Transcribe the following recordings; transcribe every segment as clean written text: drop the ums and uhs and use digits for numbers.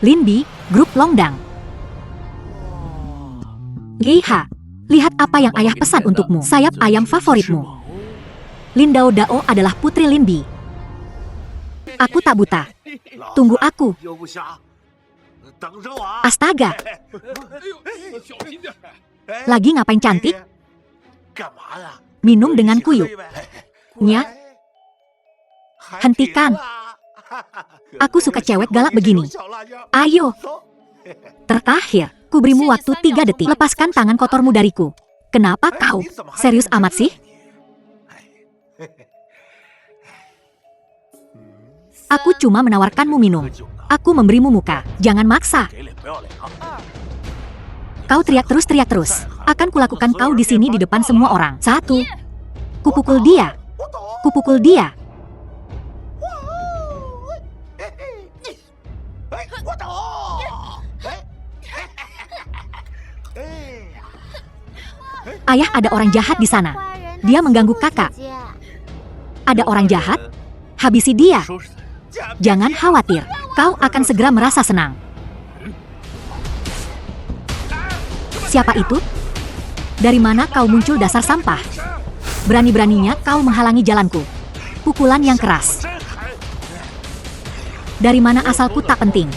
Linbi, grup Longdang. Geiha, lihat apa yang ayah pesan untukmu. Sayap ayam favoritmu. Lindao Dao adalah putri Linbi. Aku tak buta. Tunggu aku. Astaga. Lagi ngapain cantik? Minum dengan kuyup. Nya. Hentikan. Aku suka cewek galak begini. Ayo. Terakhir, kuberimu waktu 3 detik. Lepaskan tangan kotormu dariku. Kenapa kau? Serius amat sih? Aku cuma menawarkanmu minum. Aku memberimu muka. Jangan maksa. Kau teriak terus. Akan kulakukan kau di sini di depan semua orang. 1. Kupukul dia. Kupukul dia. Ayah, ada orang jahat di sana. Dia mengganggu kakak. Ada orang jahat? Habisi dia. Jangan khawatir. Kau akan segera merasa senang. Siapa itu? Dari mana kau muncul, dasar sampah? Berani-beraninya kau menghalangi jalanku. Pukulan yang keras. Dari mana asalku tak penting.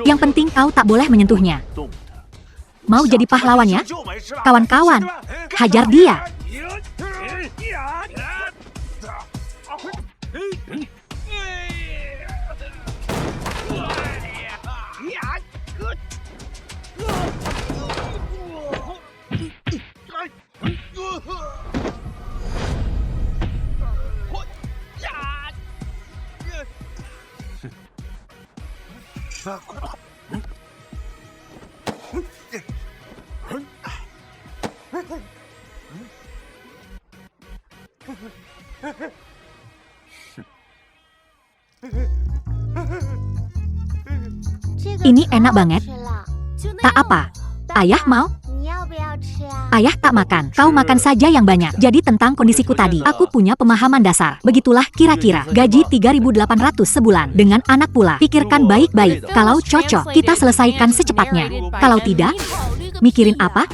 Yang penting kau tak boleh menyentuhnya. Mau jadi pahlawannya? Kawan-kawan, hajar dia. Ini enak banget. Tak apa. Ayah mau? Ayah tak makan. Kau makan saja yang banyak. Jadi tentang kondisiku tadi, aku punya pemahaman dasar. Begitulah kira-kira. Gaji 3.800 sebulan. Dengan anak pula. Pikirkan baik-baik. Kalau cocok, kita selesaikan secepatnya. Kalau tidak, mikirin apa?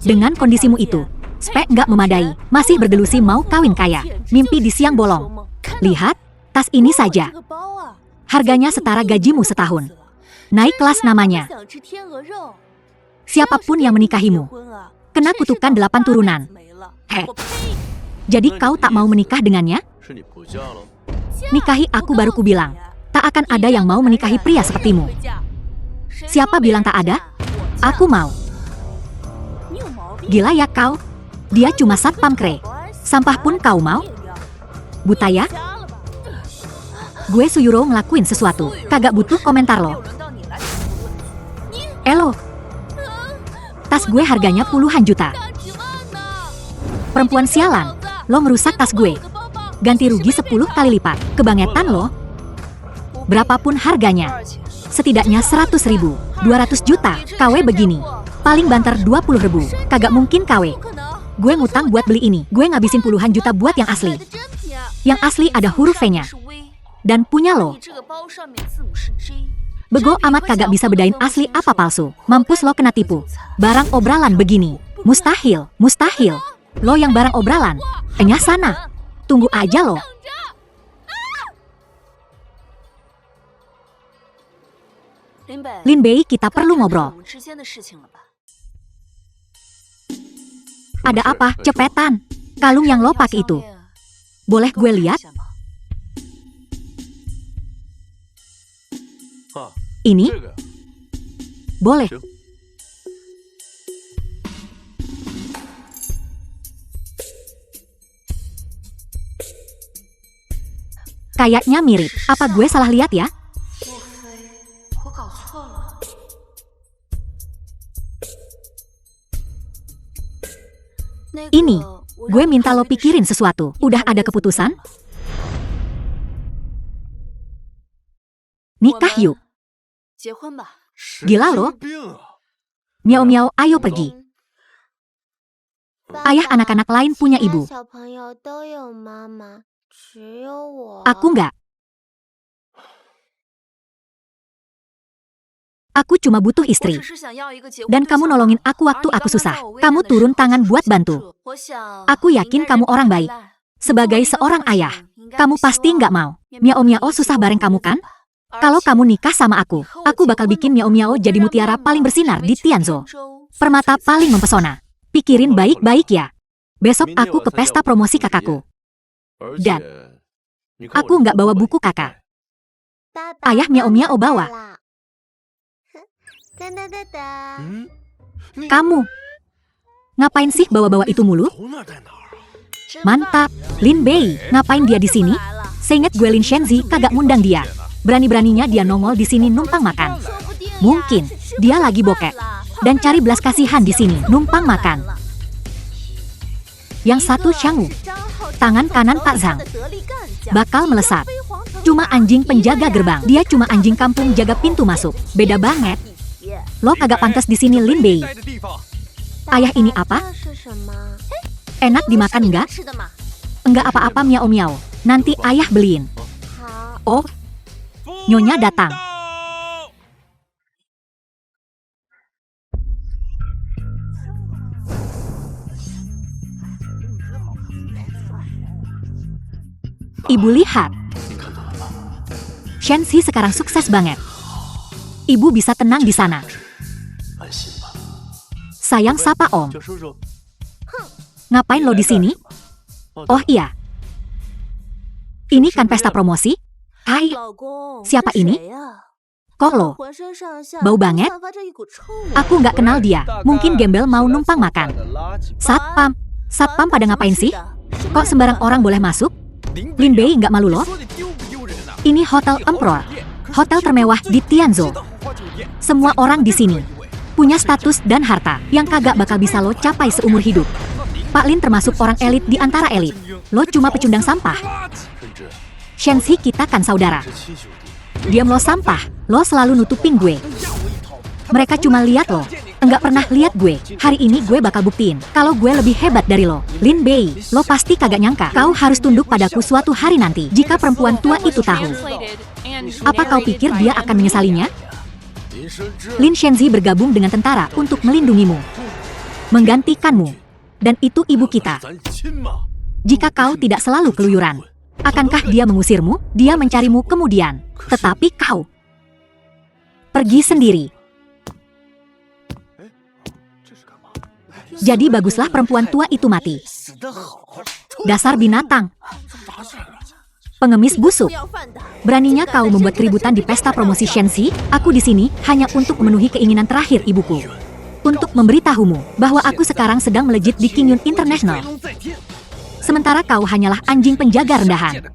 Dengan kondisimu itu, spek nggak memadai. Masih berdelusi mau kawin kaya. Mimpi di siang bolong. Lihat, tas ini saja. Harganya setara gajimu setahun. Naik kelas namanya. Siapapun yang menikahimu, kena kutukan 8 turunan. Jadi kau tak mau menikah dengannya? Nikahi aku, baru ku bilang. Tak akan ada yang mau menikahi pria sepertimu. Siapa bilang tak ada? Aku mau. Gila ya kau? Dia cuma satpam kre. Sampah pun kau mau? Buta ya? Gue Suyuro ngelakuin sesuatu. Kagak butuh komentar lo. Elo. Tas gue harganya puluhan juta. Perempuan sialan, lo ngerusak tas gue. Ganti rugi 10 kali lipat. Kebangetan lo. Berapapun harganya. Setidaknya 100.000, 200 juta. KW begini. Paling banter 20.000. Kagak mungkin KW. Gue ngutang buat beli ini. Gue ngabisin puluhan juta buat yang asli. Yang asli ada huruf V-nya. Dan punya lo. Bego amat, kagak bisa bedain asli apa palsu. Mampus lo kena tipu. Barang obralan begini. Mustahil, mustahil. Lo yang barang obralan. Enyah sana. Tunggu aja lo. Linbei, kita perlu ngobrol. Ada apa? Cepetan. Kalung yang lo pakai itu. Boleh gue lihat? Ini? Boleh. Kayaknya mirip. Apa gue salah lihat ya? Ini, gue minta lo pikirin sesuatu. Udah ada keputusan? Nikah yuk. Gila lo? Miau-miau, ayo pergi. Ayah anak-anak lain punya ibu. Aku nggak. Aku cuma butuh istri. Dan kamu nolongin aku waktu aku susah. Kamu turun tangan buat bantu. Aku yakin kamu orang baik. Sebagai seorang ayah, kamu pasti nggak mau. Miao Miao susah bareng kamu kan? Kalau kamu nikah sama aku bakal bikin Miao Miao jadi mutiara paling bersinar di Tianzhou. Permata paling mempesona. Pikirin baik-baik ya. Besok aku ke pesta promosi kakakku. Dan aku nggak bawa buku kakak. Ayah Miao Miao bawa. Kamu ngapain sih bawa-bawa itu mulu? Mantap, Lin Bei, ngapain dia di sini? Seinget gue Lin Shenzi kagak ngundang dia. Berani-beraninya dia nongol di sini numpang makan. Mungkin dia lagi bokek dan cari belas kasihan di sini numpang makan. Yang satu Shang Wu, tangan kanan Pak Zhang, bakal melesat. Cuma anjing penjaga gerbang, dia cuma anjing kampung jaga pintu masuk. Beda banget. Lo kagak pantas di sini Lin Bei. Ayah ini apa? Enak dimakan enggak? Enggak apa-apa Miao Miao. Nanti ayah beliin. Oh, Nyonya datang. Ibu lihat. Shenzi sekarang sukses banget. Ibu bisa tenang di sana. Sayang sapa Om. Ngapain lo di sini? Oh iya. Ini kan pesta promosi? Hai. Siapa ini? Kok lo? Bau banget? Aku nggak kenal dia. Mungkin gembel mau numpang makan. Satpam. Satpam pada ngapain sih? Kok sembarang orang boleh masuk? Lin Bei nggak malu loh? Ini Hotel Emperor. Hotel termewah di Tianzhou. Semua orang di sini punya status dan harta yang kagak bakal bisa lo capai seumur hidup. Pak Lin termasuk orang elit di antara elit. Lo cuma pecundang sampah. Shenzi kita kan saudara. Diam lo sampah. Lo selalu nutupin gue. Mereka cuma lihat lo, enggak pernah lihat gue. Hari ini gue bakal buktiin kalau gue lebih hebat dari lo. Lin Bei, lo pasti kagak nyangka kau harus tunduk padaku suatu hari nanti. Jika perempuan tua itu tahu, apa kau pikir dia akan menyesalinya? Lin Shenzi bergabung dengan tentara untuk melindungimu, menggantikanmu, dan itu ibu kita. Jika kau tidak selalu keluyuran, akankah dia mengusirmu? Dia mencarimu kemudian, tetapi kau pergi sendiri. Jadi baguslah perempuan tua itu mati. Dasar binatang. Pengemis busuk. Beraninya kau membuat keributan di pesta promosi Shenzi? Aku di sini hanya untuk memenuhi keinginan terakhir ibuku. Untuk memberitahumu bahwa aku sekarang sedang melejit di Qingyun International. Sementara kau hanyalah anjing penjaga rendahan.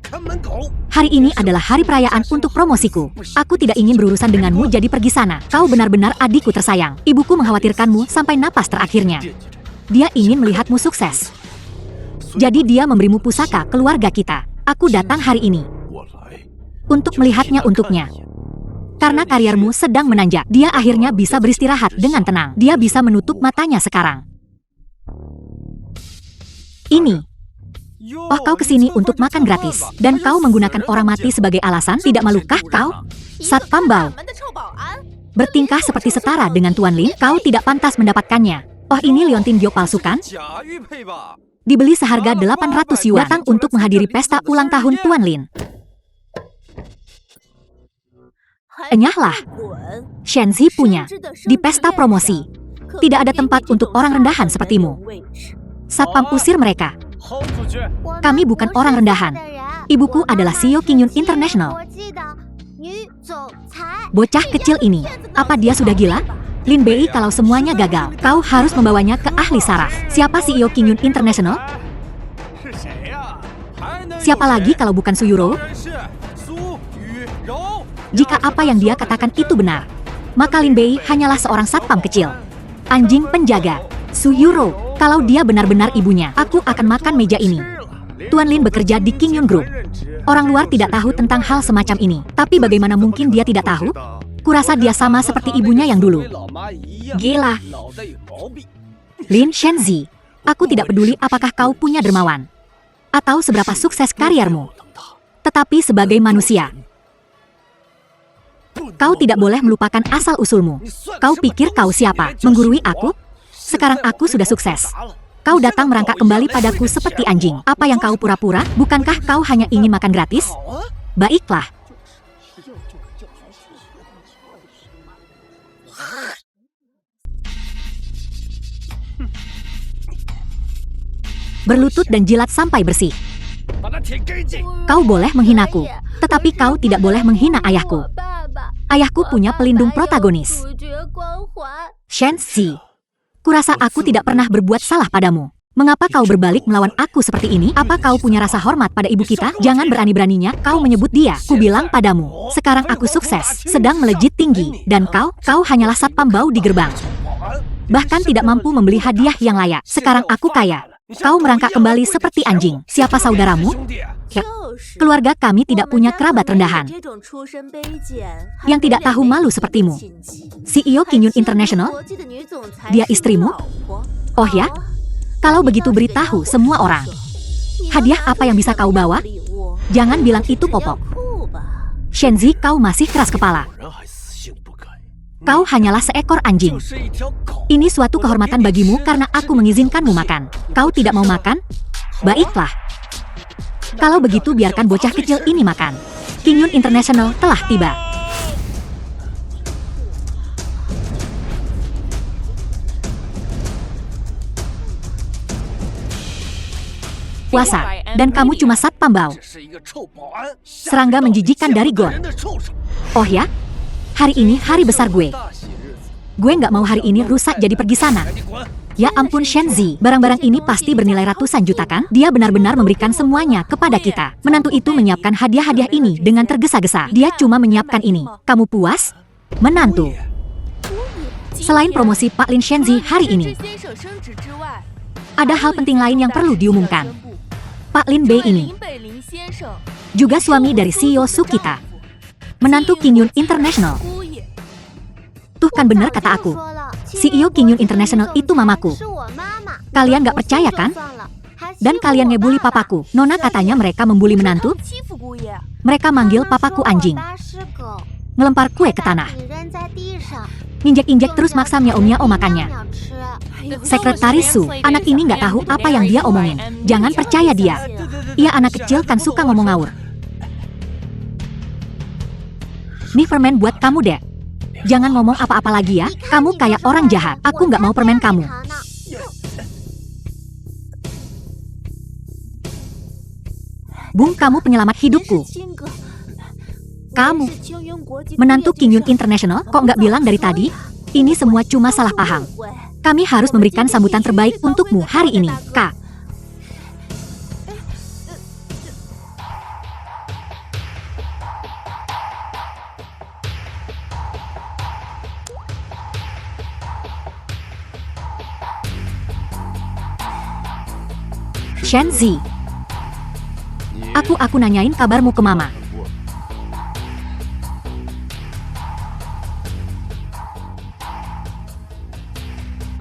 Hari ini adalah hari perayaan untuk promosiku. Aku tidak ingin berurusan denganmu, jadi pergi sana. Kau benar-benar adikku tersayang. Ibuku mengkhawatirkanmu sampai napas terakhirnya. Dia ingin melihatmu sukses. Jadi dia memberimu pusaka keluarga kita. Aku datang hari ini untuk melihatnya untuknya. Karena karirmu sedang menanjak, dia akhirnya bisa beristirahat dengan tenang. Dia bisa menutup matanya sekarang. Ini. Oh, kau kesini untuk makan gratis. Dan kau menggunakan orang mati sebagai alasan? Tidak malukah kau? Satpam Bao. Bertingkah seperti setara dengan Tuan Lin, kau tidak pantas mendapatkannya. Oh, ini liontin Gyo palsu kan? Dibeli seharga 800 yuan. Datang untuk menghadiri pesta ulang tahun Tuan Lin. Enyahlah. Shenzi punya. Di pesta promosi. Tidak ada tempat untuk orang rendahan sepertimu. Satpam usir mereka. Kami bukan orang rendahan. Ibuku adalah CEO Qingyun International. Bocah kecil ini, apa dia sudah gila? Lin Bei, kalau semuanya gagal, kau harus membawanya ke ahli saraf. Siapa CEO Qingyun International? Siapa lagi kalau bukan Su Yuro? Jika apa yang dia katakan itu benar, maka Lin Bei hanyalah seorang satpam kecil. Anjing penjaga. Su Yuro, kalau dia benar-benar ibunya, aku akan makan meja ini. Tuan Lin bekerja di Qingyun Group. Orang luar tidak tahu tentang hal semacam ini. Tapi bagaimana mungkin dia tidak tahu? Kurasa dia sama seperti ibunya yang dulu. Gila. Lin Shenzi, aku tidak peduli apakah kau punya dermawan atau seberapa sukses kariermu. Tetapi sebagai manusia, Kau tidak boleh melupakan asal-usulmu. Kau pikir kau siapa? Menggurui aku? Sekarang aku sudah sukses. Kau datang merangkak kembali padaku seperti anjing. Apa yang kau pura-pura? Bukankah kau hanya ingin makan gratis? Baiklah. Berlutut dan jilat sampai bersih. Kau boleh menghinaku, tetapi kau tidak boleh menghina ayahku. Ayahku punya pelindung protagonis. Shen-Zi, kurasa aku tidak pernah berbuat salah padamu. Mengapa kau berbalik melawan aku seperti ini? Apa kau punya rasa hormat pada ibu kita? Jangan berani-beraninya kau menyebut dia. Kubilang padamu, sekarang aku sukses, sedang melejit tinggi, dan kau hanyalah satpam bau di gerbang. Bahkan tidak mampu membeli hadiah yang layak. Sekarang aku kaya. Kau merangkak kembali seperti anjing. Siapa saudaramu? Keluarga kami tidak punya kerabat rendahan yang tidak tahu malu sepertimu. CEO Qingyun International? Dia istrimu? Oh ya? Kalau begitu beritahu semua orang. Hadiah apa yang bisa kau bawa? Jangan bilang itu popok. Shen-Zi, kau masih keras kepala. Kau hanyalah seekor anjing. Ini suatu kehormatan bagimu karena aku mengizinkanmu makan. Kau tidak mau makan? Baiklah. Kalau begitu biarkan bocah kecil ini makan. Qingyun International telah tiba. Puasa, dan kamu cuma satpam bau. Serangga menjijikan dari gon. Oh ya? Hari ini hari besar gue. Gue nggak mau hari ini rusak jadi pergi sana. Ya ampun Shen-Zi, barang-barang ini pasti bernilai ratusan juta kan? Dia benar-benar memberikan semuanya kepada kita. Menantu itu menyiapkan hadiah-hadiah ini dengan tergesa-gesa. Dia cuma menyiapkan ini. Kamu puas? Menantu. Selain promosi Pak Lin Shen-Zi hari ini, ada hal penting lain yang perlu diumumkan. Pak Lin Bei ini juga suami dari CEO Su kita. Menantu Qingyun International. Tuh kan bener kata aku. CEO Qingyun International itu mamaku. Kalian gak percaya kan? Dan kalian ngebully papaku. Nona katanya mereka membuli menantu. Mereka manggil papaku anjing. Ngelempar kue ke tanah. Injek-injek terus maksa miao-miao makannya. Sekretaris Su, anak ini gak tahu apa yang dia omongin. Jangan percaya dia. Ia anak kecil kan suka ngomong ngawur. Nih permen buat kamu dek. Jangan ngomong apa-apa lagi ya. Kamu kayak orang jahat. Aku nggak mau permen kamu. Bung, kamu penyelamat hidupku. Kamu menantu Qingyun International, kok nggak bilang dari tadi? Ini semua cuma salah paham. Kami harus memberikan sambutan terbaik untukmu hari ini, Kak. Shen-Zi, aku nanyain kabarmu ke mama.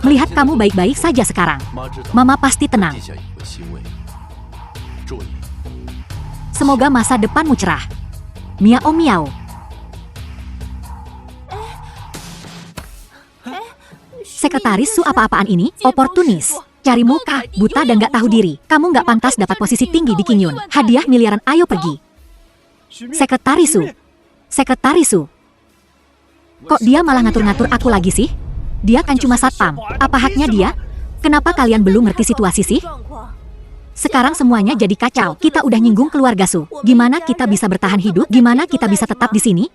Melihat kamu baik-baik saja sekarang, mama pasti tenang. Semoga masa depanmu cerah. Miao-miao. Sekretaris Su, apa-apaan ini? Oportunis. Cari muka, buta dan gak tahu diri. Kamu gak pantas dapat posisi tinggi di Qingyun. Hadiah miliaran, ayo pergi. Sekretaris Su. Sekretaris Su. Kok dia malah ngatur-ngatur aku lagi sih? Dia kan cuma satpam. Apa haknya dia? Kenapa kalian belum ngerti situasi sih? Sekarang semuanya jadi kacau. Kita udah nyinggung keluarga Su. Gimana kita bisa bertahan hidup? Gimana kita bisa tetap di sini?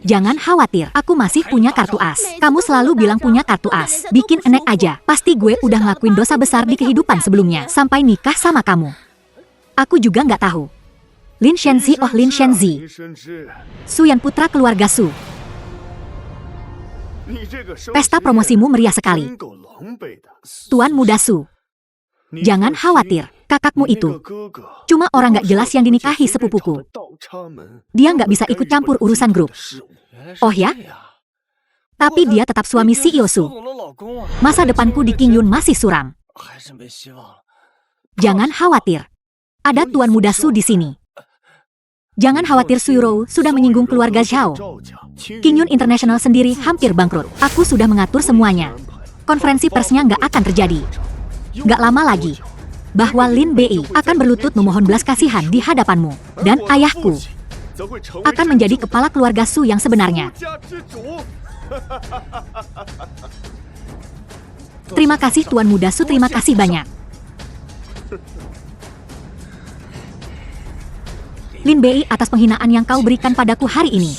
Jangan khawatir, aku masih punya kartu as. Kamu selalu bilang punya kartu as. Bikin enek aja. Pasti gue udah ngelakuin dosa besar di kehidupan sebelumnya. Sampai nikah sama kamu. Aku juga nggak tahu. Lin Shen-Zi, oh Lin Shen-Zi. Su Yan, putra keluarga Su. Pesta promosimu meriah sekali. Tuan muda Su. Jangan khawatir, kakakmu itu cuma orang nggak jelas yang dinikahi sepupuku. Dia nggak bisa ikut campur urusan grup. Oh ya? Tapi dia tetap suami CEO Su. Masa depanku di Qingyun masih suram. Jangan khawatir. Ada tuan muda Su di sini. Jangan khawatir, Suirou sudah menyinggung keluarga Zhao. Qingyun International sendiri hampir bangkrut. Aku sudah mengatur semuanya. Konferensi persnya nggak akan terjadi. Nggak lama lagi, bahwa Lin Bei akan berlutut memohon belas kasihan di hadapanmu. Dan ayahku akan menjadi kepala keluarga Su yang sebenarnya. Terima kasih Tuan Muda Su, terima kasih banyak. Lin Bei, atas penghinaan yang kau berikan padaku hari ini,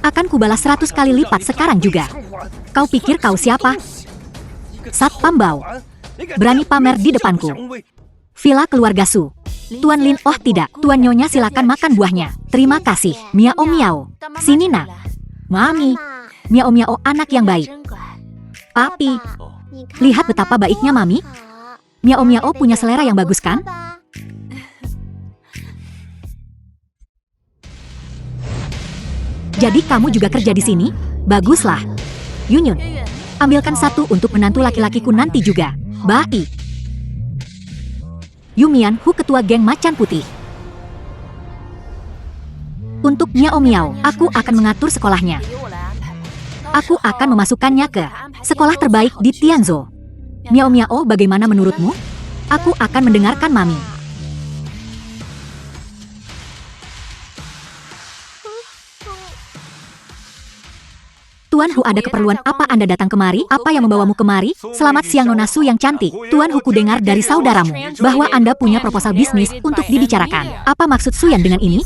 akan kubalas 100 kali lipat sekarang juga. Kau pikir kau siapa? Satpam Bao. Berani pamer di depanku. Villa keluarga Su. Tuan Lin, oh tidak. Tuan Nyonya, silakan makan buahnya. Terima kasih. Miao Miao. Sini nak. Mami. Miao Miao, anak yang baik. Papi. Lihat betapa baiknya Mami. Miao Miao punya selera yang bagus kan? Jadi kamu juga kerja di sini? Baguslah. Yunyun, ambilkan satu untuk menantu laki-lakiku nanti juga. Baik. Yumian Hu, ketua geng Macan Putih. Untuk Miao Miao, aku akan mengatur sekolahnya. Aku akan memasukkannya ke sekolah terbaik di Tianzhou. Miao Miao, bagaimana menurutmu? Aku akan mendengarkan Mami. Tuan Hu, ada keperluan apa Anda datang kemari? Apa yang membawamu kemari? Selamat siang Nona Su yang cantik. Tuan Hu, ku dengar dari saudaramu bahwa Anda punya proposal bisnis untuk dibicarakan. Apa maksud Su Yan dengan ini?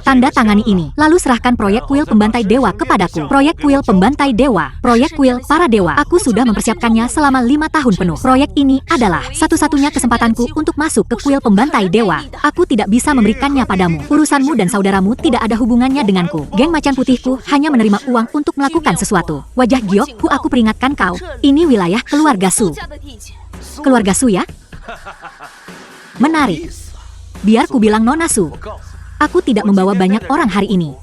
Tanda tangani ini, lalu serahkan proyek kuil pembantai dewa kepadaku. Proyek kuil pembantai dewa, proyek kuil para dewa. Aku sudah mempersiapkannya selama 5 tahun penuh. Proyek ini adalah satu-satunya kesempatanku untuk masuk ke kuil pembantai dewa. Aku tidak bisa memberikannya padamu. Urusanmu dan saudaramu tidak ada hubungannya denganku. Geng Macan Putihku hanya menerima uang untuk melakukan sesuatu. Wajah giok Hu, aku peringatkan kau, ini wilayah keluarga Su. Keluarga Su ya? Menarik. Biar ku bilang Nona Su, aku tidak membawa banyak orang hari ini.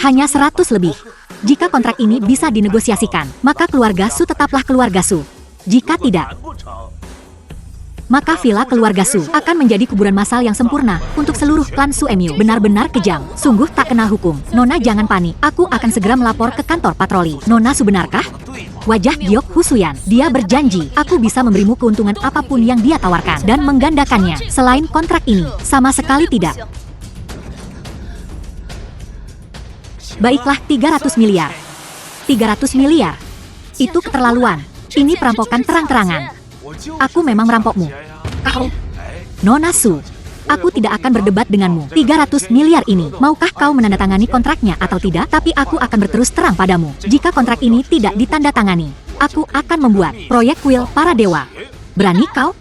Hanya 100 lebih. Jika kontrak ini bisa dinegosiasikan, maka keluarga Su tetaplah keluarga Su. Jika tidak, maka villa keluarga Su akan menjadi kuburan massal yang sempurna untuk seluruh klan Su Emyu. Benar-benar kejam. Sungguh tak kenal hukum. Nona jangan panik. Aku akan segera melapor ke kantor patroli. Nona Su, benarkah? Wajah giok Hu Suyan. Dia berjanji, aku bisa memberimu keuntungan apapun yang dia tawarkan dan menggandakannya. Selain kontrak ini, sama sekali tidak. Baiklah, 300 miliar. 300 miliar. Itu keterlaluan. Ini perampokan terang-terangan. Aku memang merampokmu. Kau, Nona Su, aku tidak akan berdebat denganmu. 300 miliar ini, maukah kau menandatangani kontraknya atau tidak? Tapi aku akan berterus terang padamu. Jika kontrak ini tidak ditandatangani, aku akan membuat proyek kuil para dewa. Berani kau?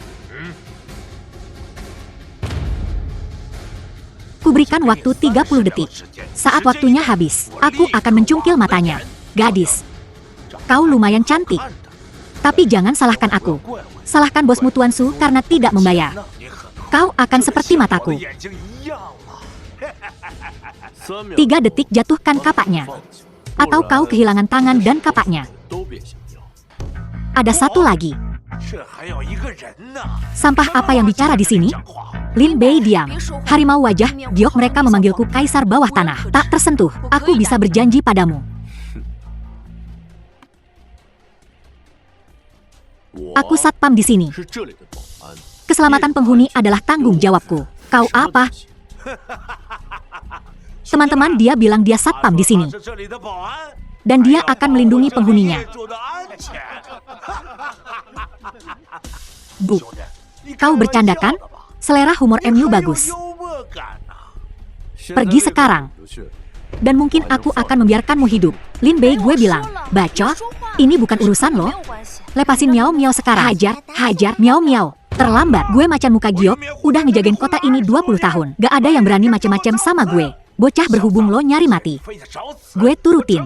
Kuberikan waktu 30 detik. Saat waktunya habis, aku akan mencungkil matanya. Gadis, kau lumayan cantik. Tapi jangan salahkan aku. Salahkan bosmu Tuan Su karena tidak membayar. Kau akan seperti mataku. 3 detik, jatuhkan kapaknya. Atau kau kehilangan tangan dan kapaknya. Ada satu lagi. Sampah apa yang bicara di sini? Lin Bei diam. Harimau wajah giok, mereka memanggilku kaisar bawah tanah. Tak tersentuh. Aku bisa berjanji padamu. Aku satpam di sini. Keselamatan penghuni adalah tanggung jawabku. Kau apa? Teman-teman, dia bilang dia satpam di sini. Dan dia akan melindungi penghuninya. Bu, kau bercanda kan? Selera humor MU bagus. Pergi sekarang. Dan mungkin aku akan membiarkanmu hidup. Lin Bei, gue bilang, bacot, ini bukan urusan lo. Lepasin Miao Miao sekarang. Hajar, hajar, Miao Miao. Terlambat. Gue macan muka giok, udah ngejagain kota ini 20 tahun. Gak ada yang berani macem-macem sama gue. Bocah berhubung lo nyari mati. Gue turutin.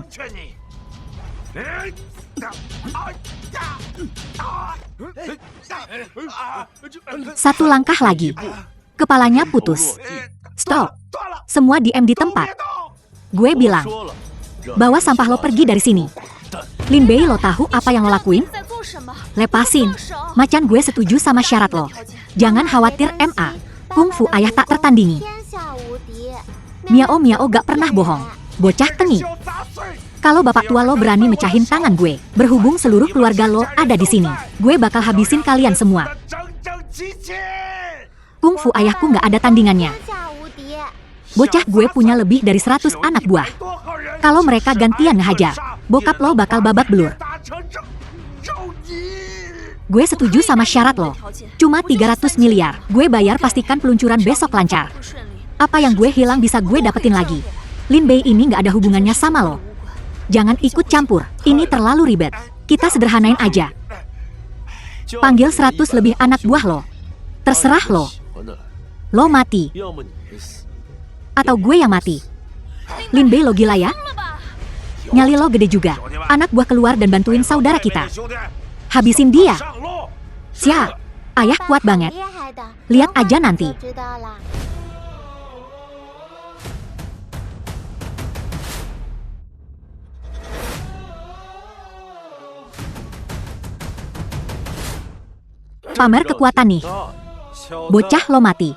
Satu langkah lagi. Kepalanya putus. Stop. Semua diam di tempat. Gue bilang, bawa sampah lo pergi dari sini. Lin Bei, lo tahu apa yang lo lakuin? Lepasin. Macan gue setuju sama syarat lo. Jangan khawatir, MA. Kungfu ayah tak tertandingi. Miao Miao gak pernah bohong. Bocah tengik. Kalau bapak tua lo berani mecahin tangan gue, berhubung seluruh keluarga lo ada di sini, gue bakal habisin kalian semua. Kungfu ayahku gak ada tandingannya. Bocah gue punya lebih dari 100 anak buah. Kalau mereka gantian ngehajar, bokap lo bakal babak belur. Gue setuju sama syarat lo. Cuma 300 miliar. Gue bayar pastikan peluncuran besok lancar. Apa yang gue hilang bisa gue dapetin lagi. Lin Bei ini gak ada hubungannya sama lo. Jangan ikut campur. Ini terlalu ribet. Kita sederhanain aja. Panggil 100 lebih anak buah lo. Terserah lo. Lo mati. Atau gue yang mati. Lin Bei lo gila ya? Nyali lo gede juga. Anak buah keluar dan bantuin saudara kita. Habisin dia. Siap. Ayah kuat banget. Lihat aja nanti. Pamer kekuatan nih. Bocah lo mati.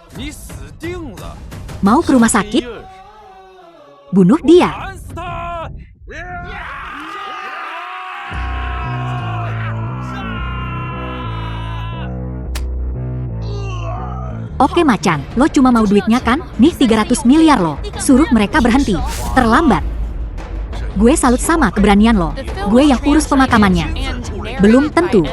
Mau ke rumah sakit? Bunuh dia. Oke macan, lo cuma mau duitnya kan? Nih 300 miliar lo. Suruh mereka berhenti. Terlambat. Gue salut sama keberanian lo. Gue yang urus pemakamannya. Belum tentu.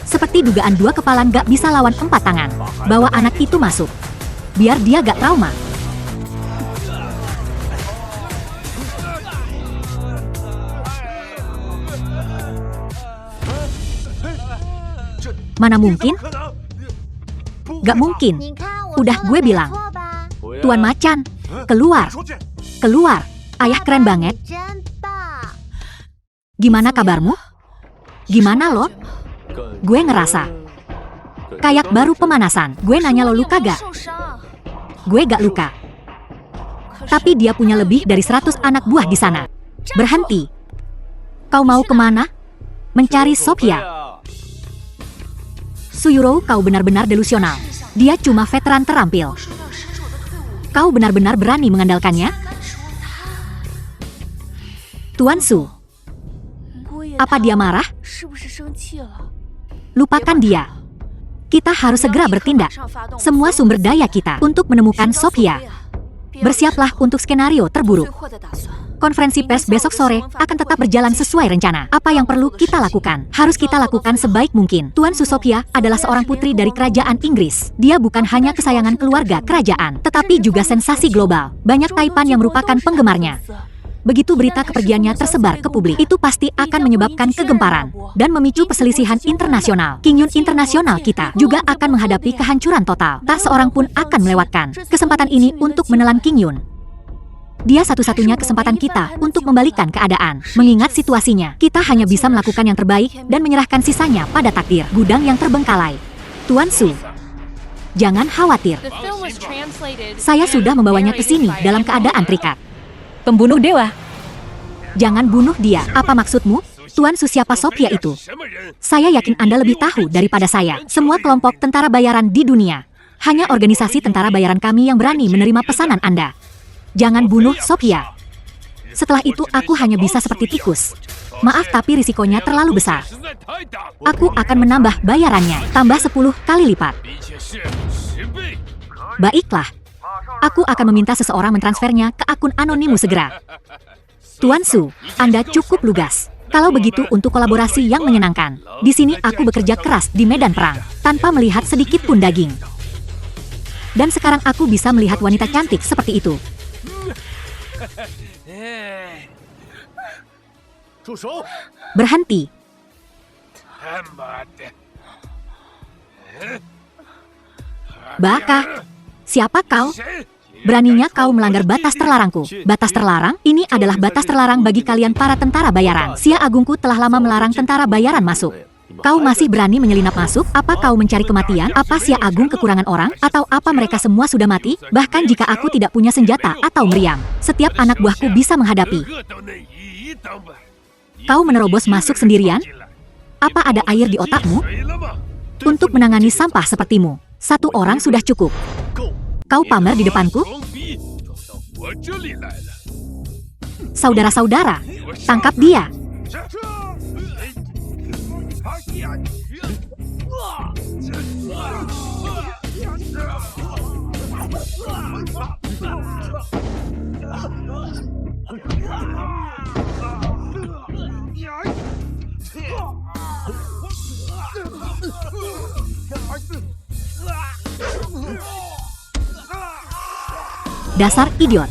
Seperti dugaan dua kepalan gak bisa lawan 4 tangan. Bawa anak itu masuk. Biar dia gak trauma. Mana mungkin? Gak mungkin. Udah gue bilang. Tuan Macan, keluar. Keluar. Ayah keren banget. Gimana kabarmu? Gimana lo? Gue ngerasa kayak baru pemanasan. Gue nanya lo luka gak? Gue gak luka. Tapi dia punya lebih dari 100 anak buah di sana. Berhenti. Kau mau kemana? Mencari Sophia. Suyuro, kau benar-benar delusional. Dia cuma veteran terampil. Kau benar-benar berani mengandalkannya? Tuan Su. Apa dia marah? Lupakan dia. Kita harus segera bertindak. Semua sumber daya kita untuk menemukan Sophia. Bersiaplah untuk skenario terburuk. Konferensi pers besok sore akan tetap berjalan sesuai rencana. Apa yang perlu kita lakukan? Harus kita lakukan sebaik mungkin. Tuan Su Sophia adalah seorang putri dari kerajaan Inggris. Dia bukan hanya kesayangan keluarga kerajaan, tetapi juga sensasi global. Banyak Taipan yang merupakan penggemarnya. Begitu berita kepergiannya tersebar ke publik, itu pasti akan menyebabkan kegemparan dan memicu perselisihan internasional. Qingyun internasional kita juga akan menghadapi kehancuran total. Tak seorang pun akan melewatkan kesempatan ini untuk menelan Qingyun. Dia satu-satunya kesempatan kita untuk membalikan keadaan. Mengingat situasinya, kita hanya bisa melakukan yang terbaik dan menyerahkan sisanya pada takdir gudang yang terbengkalai. Tuan Su, jangan khawatir. Saya sudah membawanya ke sini dalam keadaan terikat. Pembunuh dewa. Jangan bunuh dia. Apa maksudmu? Tuan Su, siapa Sophia itu? Saya yakin Anda lebih tahu daripada saya. Semua kelompok tentara bayaran di dunia. Hanya organisasi tentara bayaran kami yang berani menerima pesanan Anda. Jangan bunuh Sophia. Setelah itu aku hanya bisa seperti tikus. Maaf tapi risikonya terlalu besar. Aku akan menambah bayarannya. Tambah 10 kali lipat. Baiklah. Aku akan meminta seseorang mentransfernya ke akun anonimus segera. Tuan Su, Anda cukup lugas. Kalau begitu untuk kolaborasi yang menyenangkan. Di sini aku bekerja keras di medan perang, tanpa melihat sedikit pun daging. Dan sekarang aku bisa melihat wanita cantik seperti itu. Berhenti. Baka, siapa kau? Beraninya kau melanggar batas terlarangku. Batas terlarang? Ini adalah batas terlarang bagi kalian para tentara bayaran. Sia Agungku telah lama melarang tentara bayaran masuk. Kau masih berani menyelinap masuk? Apa kau mencari kematian? Apa Sia Agung kekurangan orang? Atau apa mereka semua sudah mati? Bahkan jika aku tidak punya senjata atau meriam, setiap anak buahku bisa menghadapi. Kau menerobos masuk sendirian? Apa ada air di otakmu? Untuk menangani sampah sepertimu, satu orang sudah cukup. Kau pamer di depanku? Saudara-saudara, tangkap dia. Dasar idiot.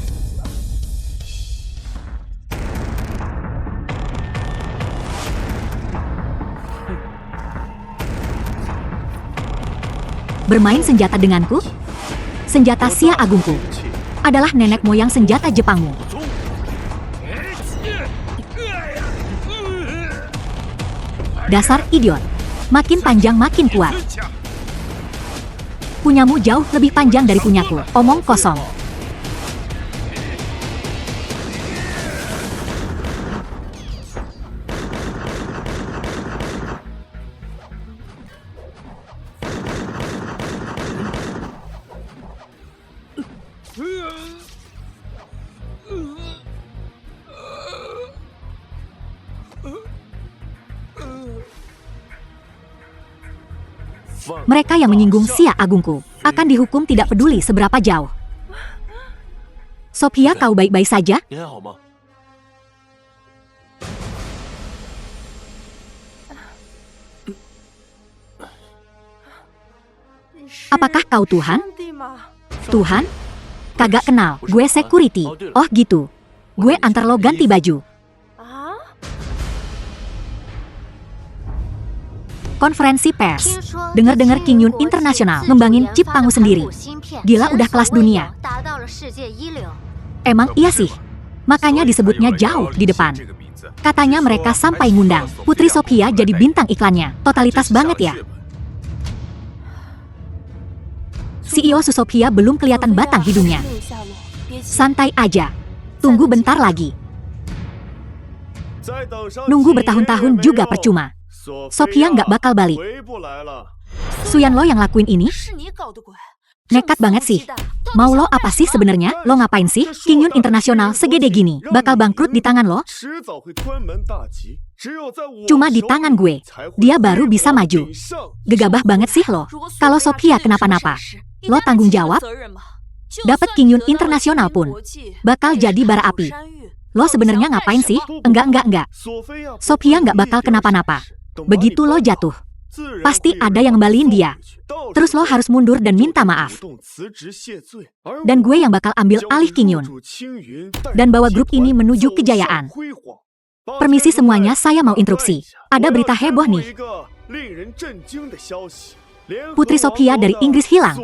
Bermain senjata denganku? Senjata Sia Agungku adalah nenek moyang senjata Jepangmu. Dasar idiot. Makin panjang makin kuat. Punyamu jauh lebih panjang dari punyaku. Omong kosong. Mereka yang menyinggung Sia Agungku akan dihukum tidak peduli seberapa jauh. Sophia, kau baik-baik saja? Apakah kau Tuhan? Tuhan? Kagak kenal, gue security. Oh gitu. Gue antar lo ganti baju. Konferensi pers. Dengar-dengar King Yun Internasional ngembangin chip Pangu sendiri. Gila, udah kelas dunia. Emang iya sih. Makanya disebutnya jauh di depan. Katanya mereka sampai ngundang Putri Sophia jadi bintang iklannya. Totalitas banget ya. CEO Sophia belum kelihatan batang hidungnya. Santai aja. Tunggu bentar lagi. Nunggu bertahun-tahun juga percuma. Sophia nggak bakal balik. Suyan lo yang lakuin ini? Nekat banget sih. Mau lo apa sih sebenarnya? Lo ngapain sih? King Yun Internasional segede gini, bakal bangkrut di tangan lo? Cuma di tangan gue. Dia baru bisa maju. Gegabah banget sih lo. Kalau Sophia kenapa-napa, lo tanggung jawab? Dapat King Yun Internasional pun bakal jadi bara api. Lo sebenarnya ngapain sih? Enggak. Sophia nggak bakal kenapa-napa. Begitu lo jatuh, pasti ada yang ngembaliin dia. Terus lo harus mundur dan minta maaf. Dan gue yang bakal ambil alih King Yun dan bawa grup ini menuju kejayaan. Permisi semuanya, saya mau interupsi. Ada berita heboh nih. Putri Sophia dari Inggris hilang.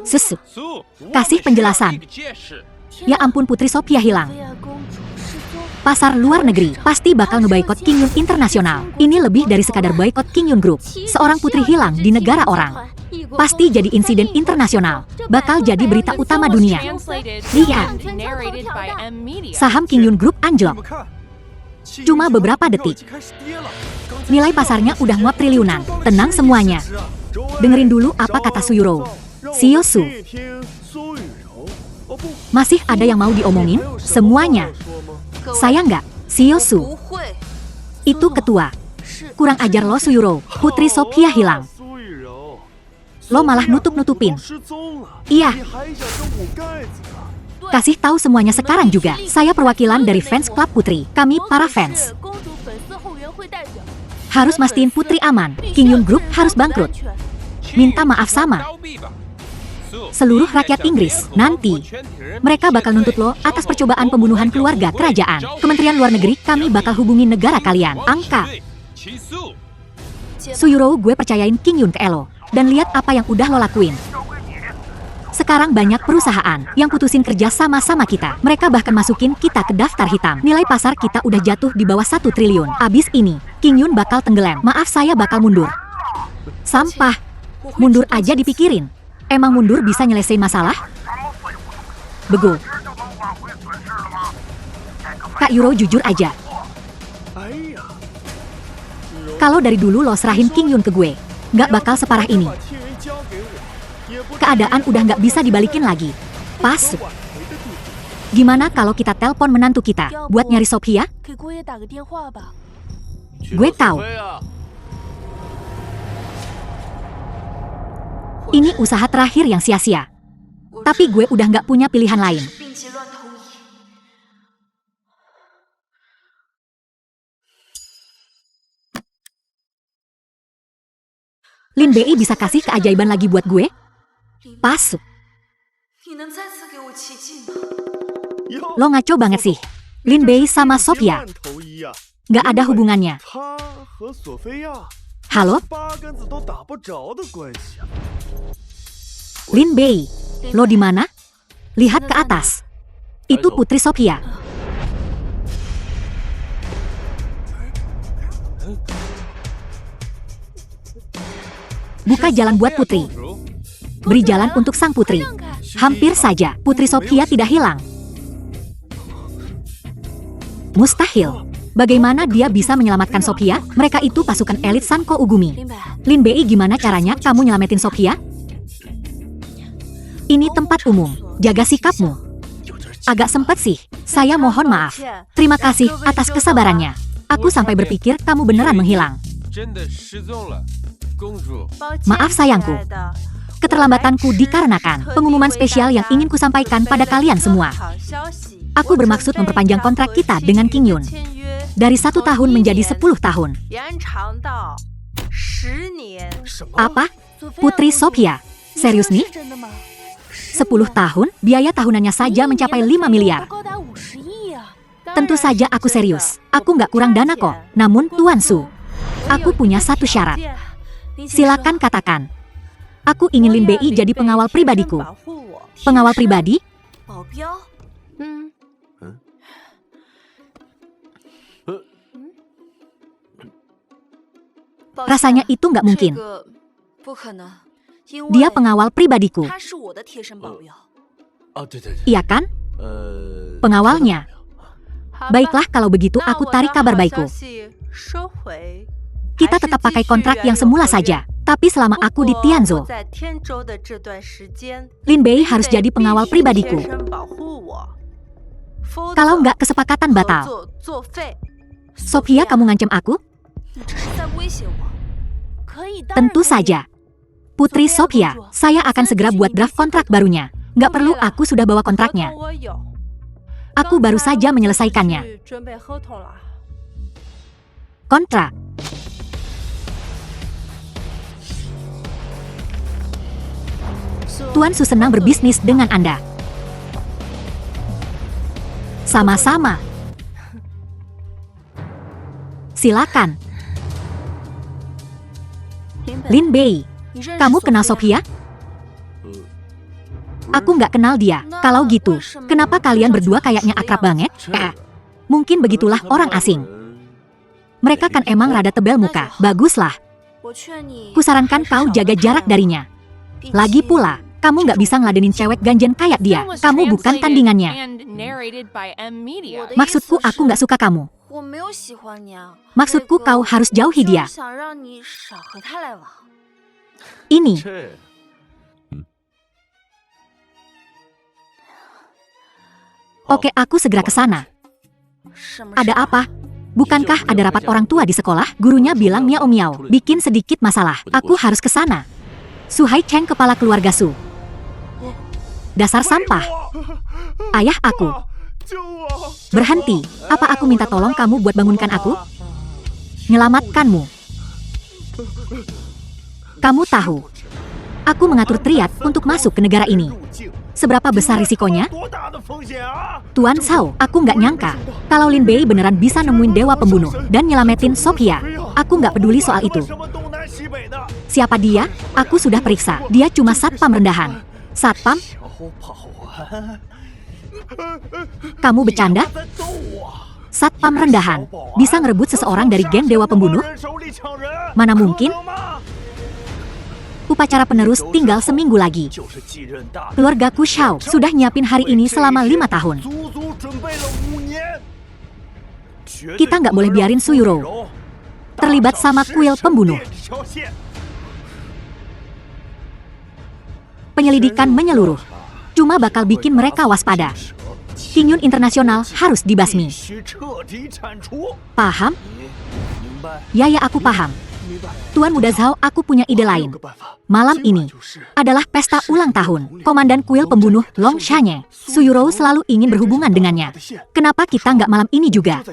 Sesu. Kasih penjelasan. Ya ampun, Putri Sophia hilang. Pasar luar negeri pasti bakal ngebaikot King Yun Internasional. Ini lebih dari sekadar boikot King Yun Group. Seorang putri hilang di negara orang pasti jadi insiden internasional. Bakal jadi berita utama dunia. Lihat. Saham King Yun Group anjlok. Cuma beberapa detik. Nilai pasarnya udah nguap triliunan. Tenang semuanya. Dengerin dulu apa kata Suyuro. Siosu. Masih ada yang mau diomongin? Semuanya. Saya nggak. Siosu. Itu ketua. Kurang ajar lo, Suyuro. Putri Sophia hilang. Lo malah nutup-nutupin. Iya. Kasih tahu semuanya sekarang juga. Saya perwakilan dari fans klub Putri. Kami para fans harus mastiin Putri aman. King Yun Group harus bangkrut. Minta maaf sama seluruh rakyat Inggris. Nanti, mereka bakal nuntut lo atas percobaan pembunuhan keluarga kerajaan. Kementerian Luar Negeri, kami bakal hubungi negara kalian. Angka. Suyuro, gue percayain King Yun ke Elo. Dan lihat apa yang udah lo lakuin. Sekarang banyak perusahaan yang putusin kerja sama-sama kita. Mereka bahkan masukin kita ke daftar hitam. Nilai pasar kita udah jatuh di bawah 1 triliun. Abis ini, King Yun bakal tenggelam. Maaf, saya bakal mundur. Sampah. Mundur aja dipikirin. Emang mundur bisa nyelesain masalah? Bego. Kak Yuro, jujur aja. Kalau dari dulu lo serahin King Yun ke gue, nggak bakal separah ini. Keadaan udah nggak bisa dibalikin lagi. Pas. Gimana kalau kita telpon menantu kita buat nyari Sophia? Gue tahu. Ini usaha terakhir yang sia-sia. Tapi gue udah nggak punya pilihan lain. Lin Bei bisa kasih keajaiban lagi buat gue? Pas. Lo ngaco banget sih. Lin Bei sama Sophia nggak ada hubungannya. Halo? Lin Bei, lo di mana? Lihat ke atas. Itu Putri Sophia. Buka jalan buat Putri. Beri jalan untuk sang putri. Hampir saja Putri Sophia tidak hilang. Mustahil. Bagaimana dia bisa menyelamatkan Sophia? Mereka itu pasukan elit Sanko Ugumi. Lin Bei, gimana caranya kamu nyelamatin Sophia? Ini tempat umum. Jaga sikapmu. Agak sempet sih. Saya mohon maaf. Terima kasih atas kesabarannya. Aku sampai berpikir kamu beneran menghilang. Maaf sayangku. Keterlambatanku dikarenakan pengumuman spesial yang ingin kusampaikan pada kalian semua. Aku bermaksud memperpanjang kontrak kita dengan King Yun. Dari 1 tahun menjadi 10 tahun. Apa? Putri Sophia? Serius nih? 10 tahun? Biaya tahunannya saja mencapai 5 miliar. Tentu saja aku serius. Aku nggak kurang dana kok. Namun Tuan Su, aku punya satu syarat. Silakan katakan. Aku ingin Lin Bei jadi pengawal pribadiku. Pengawal pribadi? Rasanya itu nggak mungkin. Dia pengawal pribadiku. Iya kan? Pengawalnya. Baiklah kalau begitu aku tarik kabar baikku. Kita tetap pakai kontrak yang semula saja. Tapi selama aku di Tianzhou, Lin Bei harus jadi pengawal pribadiku. Kalau nggak, kesepakatan batal. Sophia, kamu ngancam aku? Tentu saja. Putri Sophia, saya akan segera buat draft kontrak barunya. Nggak perlu, aku sudah bawa kontraknya. Aku baru saja menyelesaikannya. Kontrak. Tuan Su senang berbisnis dengan Anda. Sama-sama. Silakan. Lin Bei, kamu kenal Sophia? Aku nggak kenal dia. Kalau gitu, kenapa kalian berdua kayaknya akrab banget? Mungkin begitulah orang asing. Mereka kan emang rada tebal muka. Baguslah. Kusarankan kau jaga jarak darinya. Lagi pula, kamu nggak bisa ngeladenin cewek ganjen kayak dia. Kamu bukan tandingannya. Maksudku, aku nggak suka kamu. Maksudku, kau harus jauhi dia. Ini. Oke, aku segera ke sana. Ada apa? Bukankah ada rapat orang tua di sekolah? Gurunya bilang miau-miau, bikin sedikit masalah. Aku harus ke sana. Su Haicheng, kepala keluarga Su. Dasar sampah. Ayah aku. Berhenti. Apa aku minta tolong kamu buat bangunkan aku? Menyelamatkanmu. Kamu tahu, Aku mengatur triad untuk masuk ke negara ini. Seberapa besar risikonya? Tuan Sao, aku nggak nyangka kalau Lin Bei beneran bisa nemuin dewa pembunuh dan nyelamatin Sophia. Aku nggak peduli soal itu. Siapa dia? Aku sudah periksa. Dia cuma satpam rendahan. Satpam? Kamu bercanda? Satpam rendahan bisa ngerebut seseorang dari geng dewa pembunuh? Mana mungkin? Upacara penerus tinggal seminggu lagi. Keluargaku Shao sudah nyiapin hari ini selama 5 tahun. Kita nggak boleh biarin Suyuro terlibat sama kuil pembunuh. Penyelidikan menyeluruh. Cuma bakal bikin mereka waspada. Qingyun Internasional harus dibasmi. Paham? Ya, aku paham. Tuan Muda Zhao, aku punya ide lain. Malam ini adalah pesta ulang tahun Komandan Kuil Pembunuh Long Shanye. Suyuro selalu ingin berhubungan dengannya. Kenapa kita nggak malam ini juga?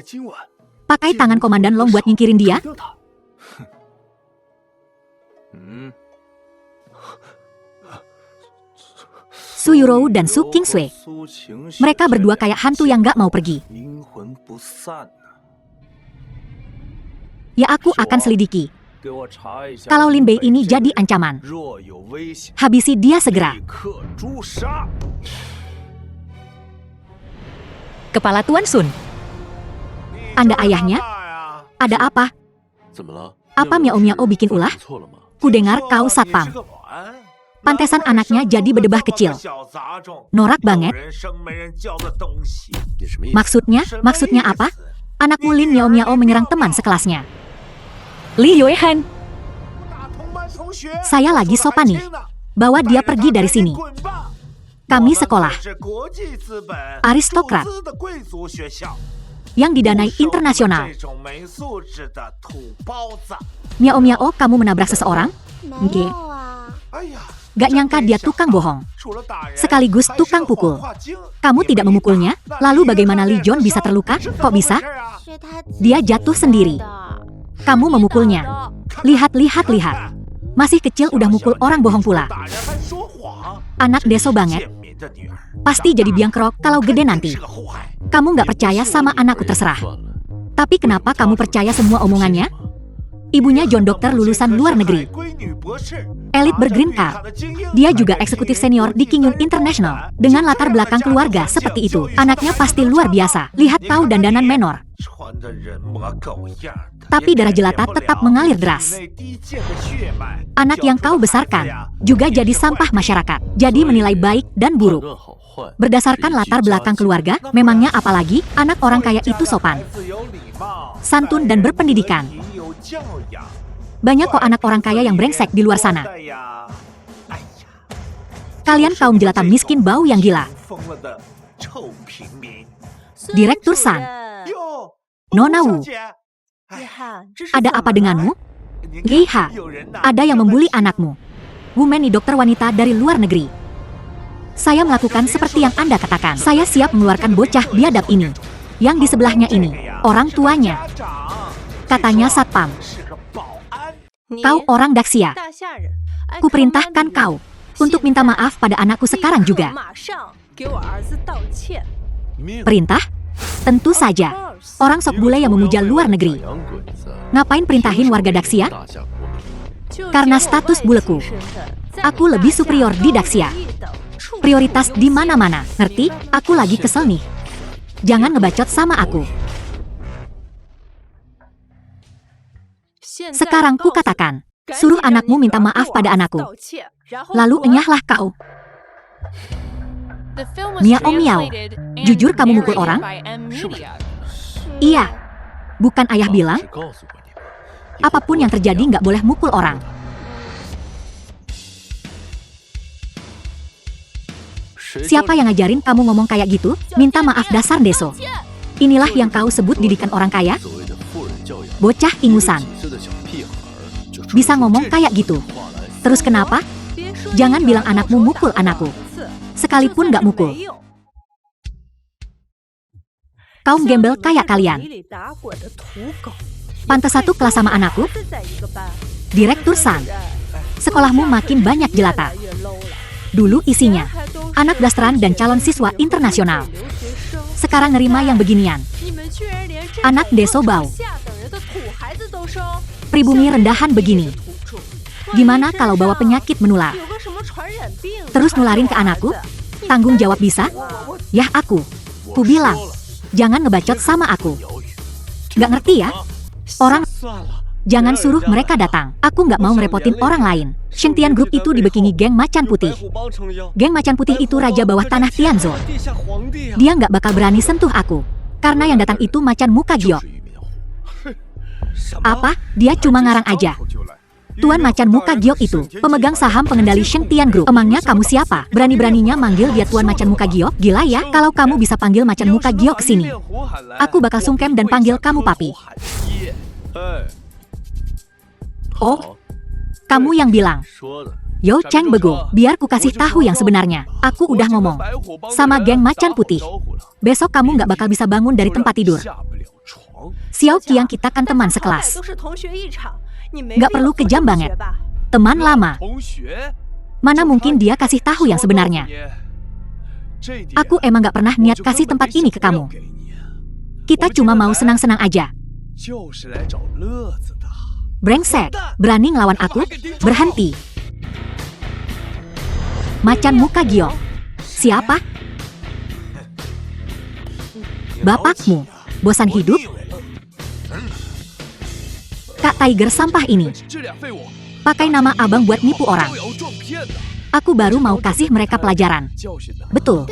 Pakai tangan Komandan Long buat nyingkirin dia? Suyuro dan Su Qingsui. Mereka berdua kayak hantu yang nggak mau pergi. Ya, aku akan selidiki. Kalau Lin Bei ini jadi ancaman, habisi dia segera. Kepala Tuan Sun. Anda ayahnya? Ada apa? Apa Miao bikin ulah? Kudengar kau satpam. Pantesan anaknya jadi berdebah kecil. Norak banget. Maksudnya apa? Anak Lin Miao menyerang teman sekelasnya. Li Yuehan. Saya lagi sopan nih. Bawa dia pergi dari sini. Kami sekolah aristokrat yang didanai internasional. Miao, kamu menabrak seseorang? Nggih. Gak nyangka dia tukang bohong. Sekaligus tukang pukul. Kamu tidak memukulnya? Lalu bagaimana Li John bisa terluka? Kok bisa? Dia jatuh sendiri. Kamu memukulnya. Lihat. Masih kecil udah mukul orang bohong pula. Anak deso banget. Pasti jadi biang kerok kalau gede nanti. Kamu nggak percaya sama anakku terserah. Tapi kenapa kamu percaya semua omongannya? Ibunya John dokter lulusan luar negeri. Elit bergreen card. Dia juga eksekutif senior di Qingyun International. Dengan latar belakang keluarga seperti itu, anaknya pasti luar biasa. Lihat kau dandanan menor. Tapi darah jelata tetap mengalir deras. Anak yang kau besarkan juga jadi sampah masyarakat. Jadi menilai baik dan buruk. Berdasarkan latar belakang keluarga, memangnya apalagi anak orang kaya itu sopan, santun dan berpendidikan. Banyak kok anak orang kaya yang brengsek di luar sana. Kalian kaum jelata miskin bau yang gila. Direktur San. Nona Wu. Ada apa denganmu? Liha, ada yang membuli anakmu. Wumeni dokter wanita dari luar negeri. Saya melakukan seperti yang Anda katakan. Saya siap mengeluarkan bocah biadab ini. Yang di sebelahnya ini, orang tuanya. Katanya satpam. Kau orang Daxia. Kuperintahkan kau untuk minta maaf pada anakku sekarang juga. Perintah? Tentu saja. Orang sok bule yang memuja luar negeri. Ngapain perintahin warga Daxia? Karena status buleku. Aku lebih superior di Daxia. Prioritas di mana-mana, ngerti? Aku lagi kesel nih. Jangan ngebacot sama aku. Sekarang ku katakan, suruh anakmu minta maaf pada anakku. Lalu enyahlah kau. Miao, jujur kamu mukul orang? Iya. Bukan ayah bilang? Apapun yang terjadi nggak boleh mukul orang. Siapa yang ngajarin kamu ngomong kayak gitu? Minta maaf dasar deso. Inilah yang kau sebut didikan orang kaya? Bocah ingusan. Bisa ngomong kayak gitu. Terus kenapa? Jangan bilang anakmu mukul anakku. Sekalipun nggak mukul. Kaum gembel kayak kalian. Pantes satu kelas sama anakku? Direktur San. Sekolahmu makin banyak jelata. Dulu isinya anak blasteran dan calon siswa internasional. Sekarang nerima yang beginian. Anak deso bau. Pribumi rendahan begini. Gimana kalau bawa penyakit menular? Terus nularin ke anakku? Tanggung jawab bisa? Yah aku. Ku bilang, jangan ngebacot sama aku. Nggak ngerti ya? Orang, jangan suruh mereka datang. Aku nggak mau ngerepotin orang lain. Shintian Group itu dibekingi geng macan putih. Geng macan putih itu raja bawah tanah Tianzhou. Dia nggak bakal berani sentuh aku. Karena yang datang itu macan muka giok. Apa? Dia cuma ngarang aja. Tuan macan muka giok itu, pemegang saham pengendali Shintian Group. Emangnya kamu siapa? Berani-beraninya manggil dia Tuan macan muka giok? Gila ya, kalau kamu bisa panggil macan muka giok kesini. Aku bakal sungkem dan panggil kamu papi. Oh, kamu yang bilang. Yo Cheng bego, biar ku kasih tahu yang sebenarnya. Aku udah ngomong sama geng macan putih. Besok kamu nggak bakal bisa bangun dari tempat tidur. Xiao Qiang kita kan teman sekelas. Nggak perlu kejam banget. Teman lama. Mana mungkin dia kasih tahu yang sebenarnya. Aku emang nggak pernah niat kasih tempat ini ke kamu. Kita cuma mau senang-senang aja. Brengsek, berani ngelawan aku? Berhenti. Macan muka giok. Siapa? Bapakmu. Bosan hidup? Kak Tiger sampah ini. Pakai nama abang buat nipu orang. Aku baru mau kasih mereka pelajaran. Betul.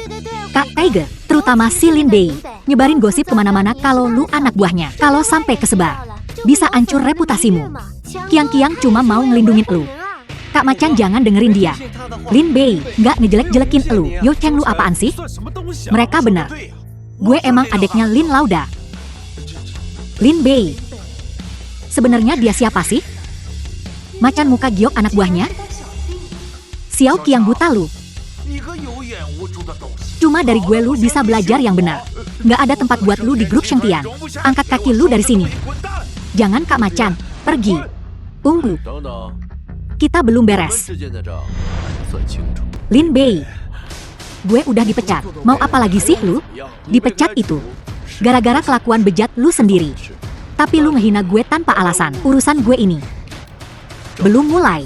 Kak Tiger, terutama si Lin Bei, nyebarin gosip kemana-mana kalau lu anak buahnya. Kalau sampai kesebar, bisa hancur reputasimu. Kiang-kiang cuma mau ngelindungin lu. Kak Macan jangan dengerin dia. Lin Bei, nggak ngejelek-jelekin lu. Yo Cheng lu apaan sih? Mereka bener. Gue emang adeknya Lin Lauda. Lin Bei. Sebenarnya dia siapa sih? Macan muka giok anak buahnya? Xiao Qiang buta lu. Cuma dari gue lu bisa belajar yang benar. Nggak ada tempat buat lu di grup Shintian. Angkat kaki lu dari sini. Jangan Kak Macan, pergi. Tunggu. Kita belum beres. Lin Bei. Gue udah dipecat. Mau apa lagi sih lu? Dipecat itu gara-gara kelakuan bejat lu sendiri. Tapi lu ngehina gue tanpa alasan. Urusan gue ini belum mulai.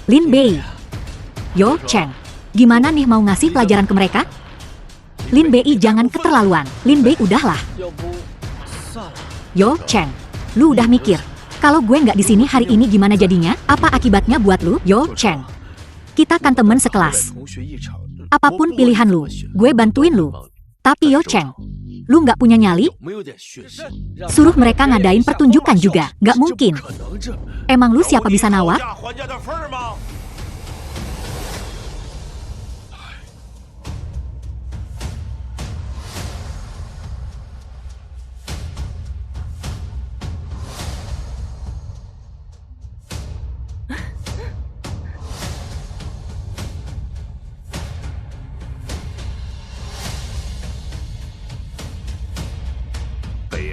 Lin Bei. Yo Cheng. Gimana nih mau ngasih pelajaran ke mereka? Lin Bei jangan keterlaluan. Lin Bei udahlah. Yo Cheng. Lu udah mikir kalau gue nggak di sini hari ini gimana jadinya? Apa akibatnya buat lu? Yo Cheng. Kita kan temen sekelas. Apapun pilihan lu, gue bantuin lu. Tapi Yo Cheng, lu nggak punya nyali? Suruh mereka ngadain pertunjukan juga, nggak mungkin. Emang lu siapa bisa nawar?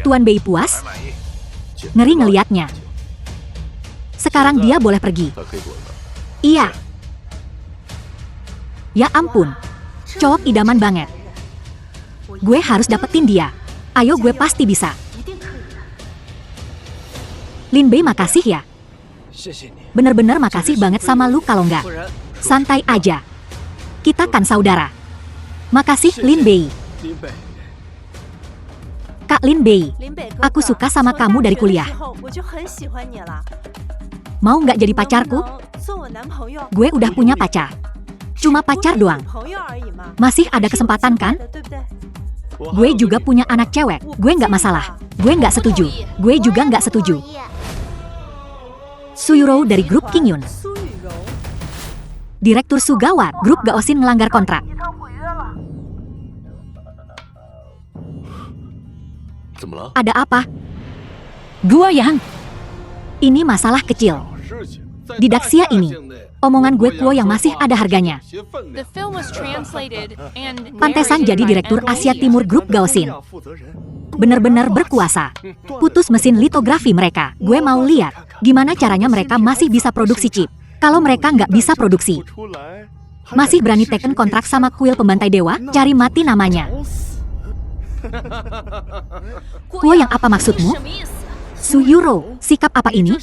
Tuan Bei puas? Ngeri ngeliatnya. Sekarang dia boleh pergi. Iya. Ya ampun. Cowok idaman banget. Gue harus dapetin dia. Ayo gue pasti bisa. Lin Bei makasih ya. Bener-bener makasih banget sama lu kalau nggak. Santai aja. Kita kan saudara. Makasih Lin Bei. Kak Lin Bei, aku suka sama kamu dari kuliah. Mau nggak jadi pacarku? Gue udah punya pacar. Cuma pacar doang. Masih ada kesempatan kan? Gue juga punya anak cewek. Gue nggak masalah. Gue nggak setuju. Gue juga nggak setuju. Suyuro dari grup Qingyun. Direktur Sugawat, grup Gaosin ngelanggar kontrak. Ada apa? Gua yang... Ini masalah kecil. Di Daxia ini, omongan gue kuo yang masih ada harganya. Pantesan jadi direktur Asia Timur Grup Gaosin. bener-bener berkuasa. Putus mesin litografi mereka. Gue mau lihat gimana caranya mereka masih bisa produksi chip. Kalau mereka nggak bisa produksi, masih berani teken kontrak sama kuil pembantai dewa, cari mati namanya. Kuo yang apa maksudmu? Suyuro, sikap apa ini?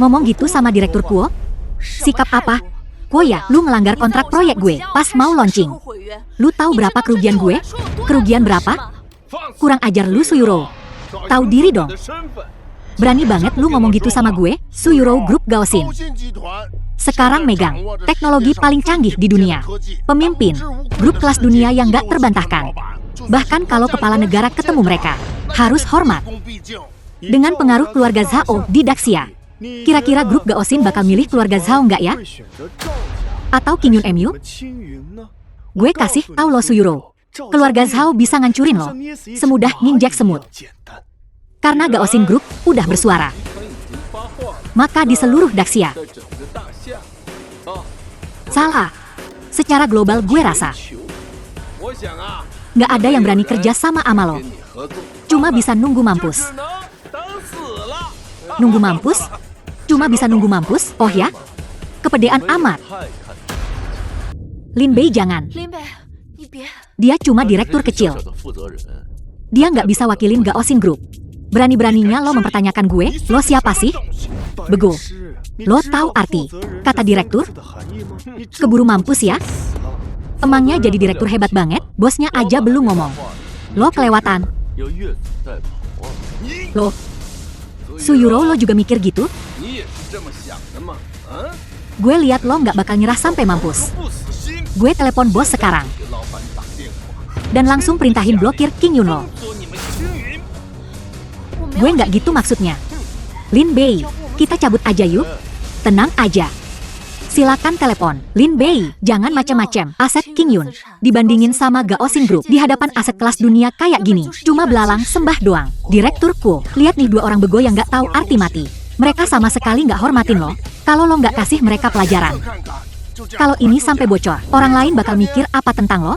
Ngomong gitu sama direktur Kuo? Sikap apa? Kuo ya, lu ngelanggar kontrak proyek gue pas mau launching. Lu tahu berapa kerugian gue? Kerugian berapa? Kurang ajar lu Suyuro. Tahu diri dong. Berani banget lu ngomong gitu sama gue, Suyuro Group Gaosin. Sekarang megang teknologi paling canggih di dunia. Pemimpin, grup kelas dunia yang gak terbantahkan. Bahkan kalau kepala negara ketemu mereka, harus hormat. Dengan pengaruh keluarga Zhao di Daxia, kira-kira grup Gaosin bakal milih keluarga Zhao nggak ya? Atau Qingyun MU? Gue kasih tahu lo Suyuro, keluarga Zhao bisa ngancurin lo, semudah nginjek semut. Karena Gaosin Group udah bersuara. Maka di seluruh Daxia. Salah. Secara global gue rasa nggak ada yang berani kerja sama sama lo. Cuma bisa nunggu mampus. Nunggu mampus? Cuma bisa nunggu mampus? Oh ya? Kepedean amat. Lin Bei jangan. Dia cuma direktur kecil. Dia nggak bisa wakilin Gaosin Group. Berani-beraninya lo mempertanyakan gue, lo siapa sih? Bego. Lo tahu arti kata direktur? Keburu mampus ya? Emangnya jadi direktur hebat banget, bosnya aja belum ngomong. Lo kelewatan. Lo, Suyuro lo juga mikir gitu? Gue lihat lo nggak bakal nyerah sampai mampus. Gue telepon bos sekarang. Dan langsung perintahin blokir Qingyun lo. Gue nggak gitu maksudnya. Lin Bei, kita cabut aja yuk. Tenang aja. Silakan telepon. Lin Bei, jangan macem-macem. Aset Qingyun dibandingin sama Gaosin Group di hadapan aset kelas dunia kayak gini. Cuma belalang sembah doang. Direktur Kuo, lihat nih dua orang bego yang nggak tahu arti mati. Mereka sama sekali nggak hormatin lo. Kalau lo nggak kasih mereka pelajaran. Kalau ini sampai bocor, orang lain bakal mikir apa tentang lo?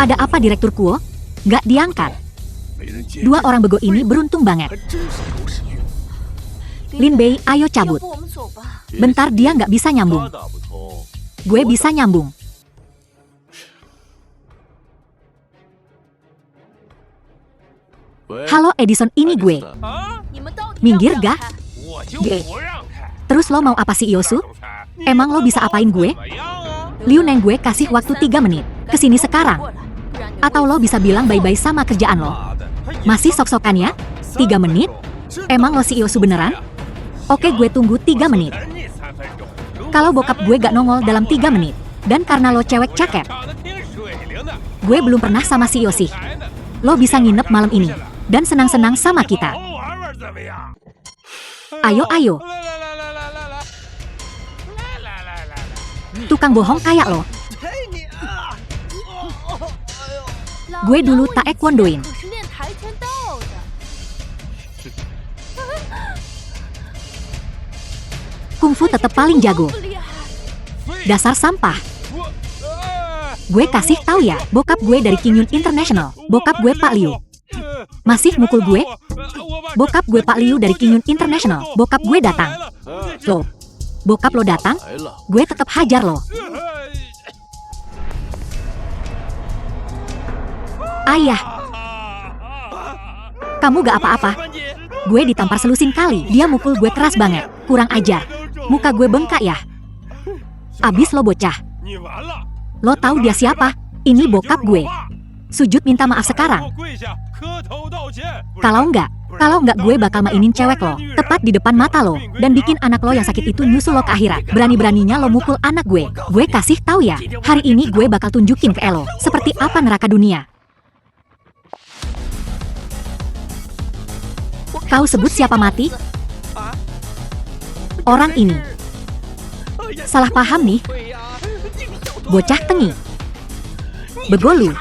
Ada apa Direktur Kuo? Nggak diangkat. Dua orang bego ini beruntung banget. Lin Bei, ayo cabut. Bentar dia nggak bisa nyambung. Gue bisa nyambung. Halo Edison, ini gue. Minggir gak? G. Terus lo mau apa sih Yosu? Emang lo bisa apain gue? Liu Neng gue kasih waktu 3 menit. Kesini sekarang. Atau lo bisa bilang bye-bye sama kerjaan lo. Masih sok-sokan ya? 3 menit? Emang lo si Yosu beneran? Oke, gue tunggu 3 menit. Kalau bokap gue gak nongol dalam 3 menit, dan karena lo cewek cakep, gue belum pernah sama si Yosi. Lo bisa nginep malam ini, dan senang-senang sama kita. Ayo, ayo. Tukang bohong kayak lo. Gue dulu taekwondoin. Kungfu tetap paling jago. Dasar sampah. Gue kasih tahu ya, bokap gue dari Qingyun International. Bokap gue Pak Liu. Masih mukul gue? Bokap gue Pak Liu dari Qingyun International. Bokap gue datang. Lo, bokap lo datang? Gue tetap hajar lo. Ayah. Kamu gak apa-apa. Gue ditampar selusin kali. Dia mukul gue keras banget. Kurang ajar. Muka gue bengkak ya. Abis lo bocah. Lo tahu dia siapa? Ini bokap gue. Sujud minta maaf sekarang. Kalau enggak gue bakal mainin cewek lo, tepat di depan mata lo, dan bikin anak lo yang sakit itu nyusul lo ke akhirat. Berani-beraninya lo mukul anak gue. Gue kasih tahu ya, hari ini gue bakal tunjukin ke lo, seperti apa neraka dunia. Kau sebut siapa mati? Orang ini. Salah paham nih. Bocah tengi. Begolu.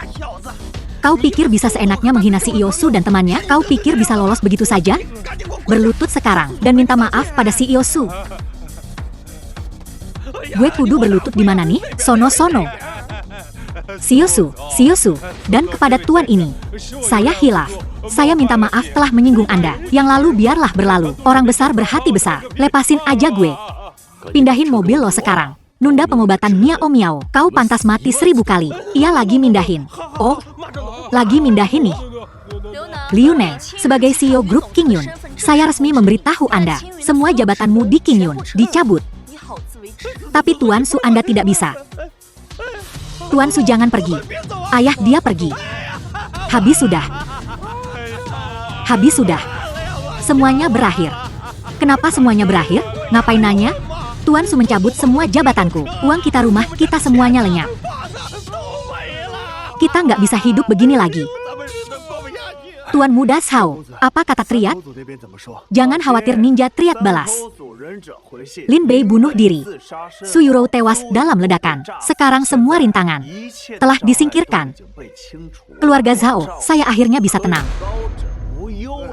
Kau pikir bisa seenaknya menghina si Yosu dan temannya? Kau pikir bisa lolos begitu saja? Berlutut sekarang dan minta maaf pada si Yosu. Gue kudu berlutut di mana nih? Sono-sono. Siosu, dan kepada tuan ini. Saya hilaf. Saya minta maaf telah menyinggung Anda. Yang lalu biarlah berlalu. Orang besar berhati besar. Lepasin aja gue. Pindahin mobil lo sekarang. Nunda pengobatan Miao Miao. Kau pantas mati 1000 kali. Ia lagi mindahin. Oh, lagi mindahin nih. Liu Neng, sebagai CEO grup Qingyun, saya resmi memberitahu Anda, semua jabatanmu di Qingyun dicabut. Tapi Tuan Su Anda tidak bisa. Tuan Su jangan pergi. Ayah dia pergi. Habis sudah. Semuanya berakhir. Kenapa semuanya berakhir? Ngapain nanya? Tuan Su mencabut semua jabatanku. Uang kita, rumah kita, semuanya lenyap. Kita nggak bisa hidup begini lagi. Tuan Muda Zhao, apa kata teriak? Jangan khawatir, ninja teriak balas. Lin Bei bunuh diri. Su Yurou tewas dalam ledakan. Sekarang semua rintangan telah disingkirkan. Keluarga Zhao, saya akhirnya bisa tenang.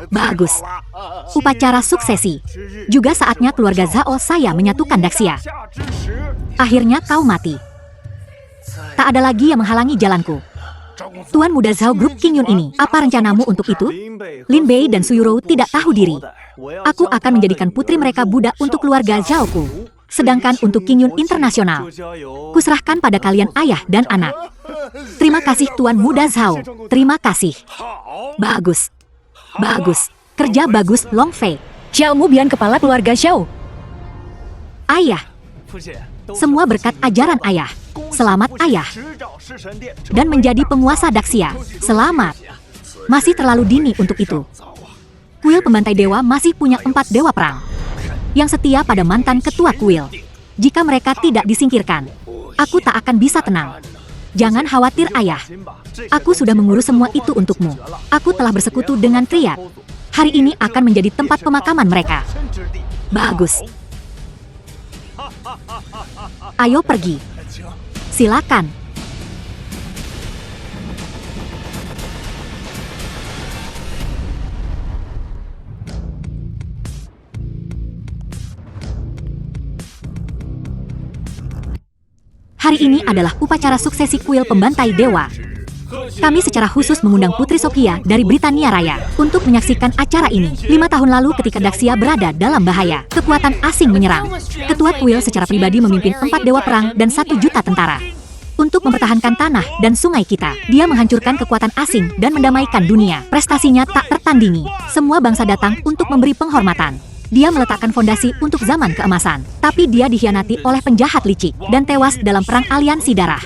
Bagus. Upacara suksesi. Juga saatnya keluarga Zhao saya menyatukan Daxia. Akhirnya kau mati. Tak ada lagi yang menghalangi jalanku. Tuan Muda Zhao grup Qingyun ini, apa rencanamu untuk itu? Lin Bei dan Su Yurou tidak tahu diri. Aku akan menjadikan putri mereka budak untuk keluarga Zhao-ku. Sedangkan untuk Qingyun Internasional, kuserahkan pada kalian ayah dan anak. Terima kasih Tuan Muda Zhao. Terima kasih. Bagus. Kerja bagus, Long Fei. Xiao Mubian, kepala keluarga Xiao. Ayah. Semua berkat ajaran ayah. Selamat ayah. Dan menjadi penguasa Daxia. Selamat. Masih terlalu dini untuk itu. Kuil Pembantai Dewa masih punya 4 dewa perang yang setia pada mantan ketua kuil. Jika mereka tidak disingkirkan, aku tak akan bisa tenang. Jangan khawatir ayah. Aku sudah mengurus semua itu untukmu. Aku telah bersekutu dengan Triad. Hari ini akan menjadi tempat pemakaman mereka. Bagus. Ayo pergi. Silakan. Hari ini adalah upacara suksesi kuil Pembantai Dewa. Kami secara khusus mengundang Putri Sophia dari Britania Raya untuk menyaksikan acara ini. 5 tahun lalu ketika Daxia berada dalam bahaya, kekuatan asing menyerang. Ketua kuil secara pribadi memimpin 4 dewa perang dan 1 juta tentara untuk mempertahankan tanah dan sungai kita. Dia menghancurkan kekuatan asing dan mendamaikan dunia. Prestasinya tak tertandingi. Semua bangsa datang untuk memberi penghormatan. Dia meletakkan fondasi untuk zaman keemasan. Tapi dia dikhianati oleh penjahat licik dan tewas dalam perang aliansi darah.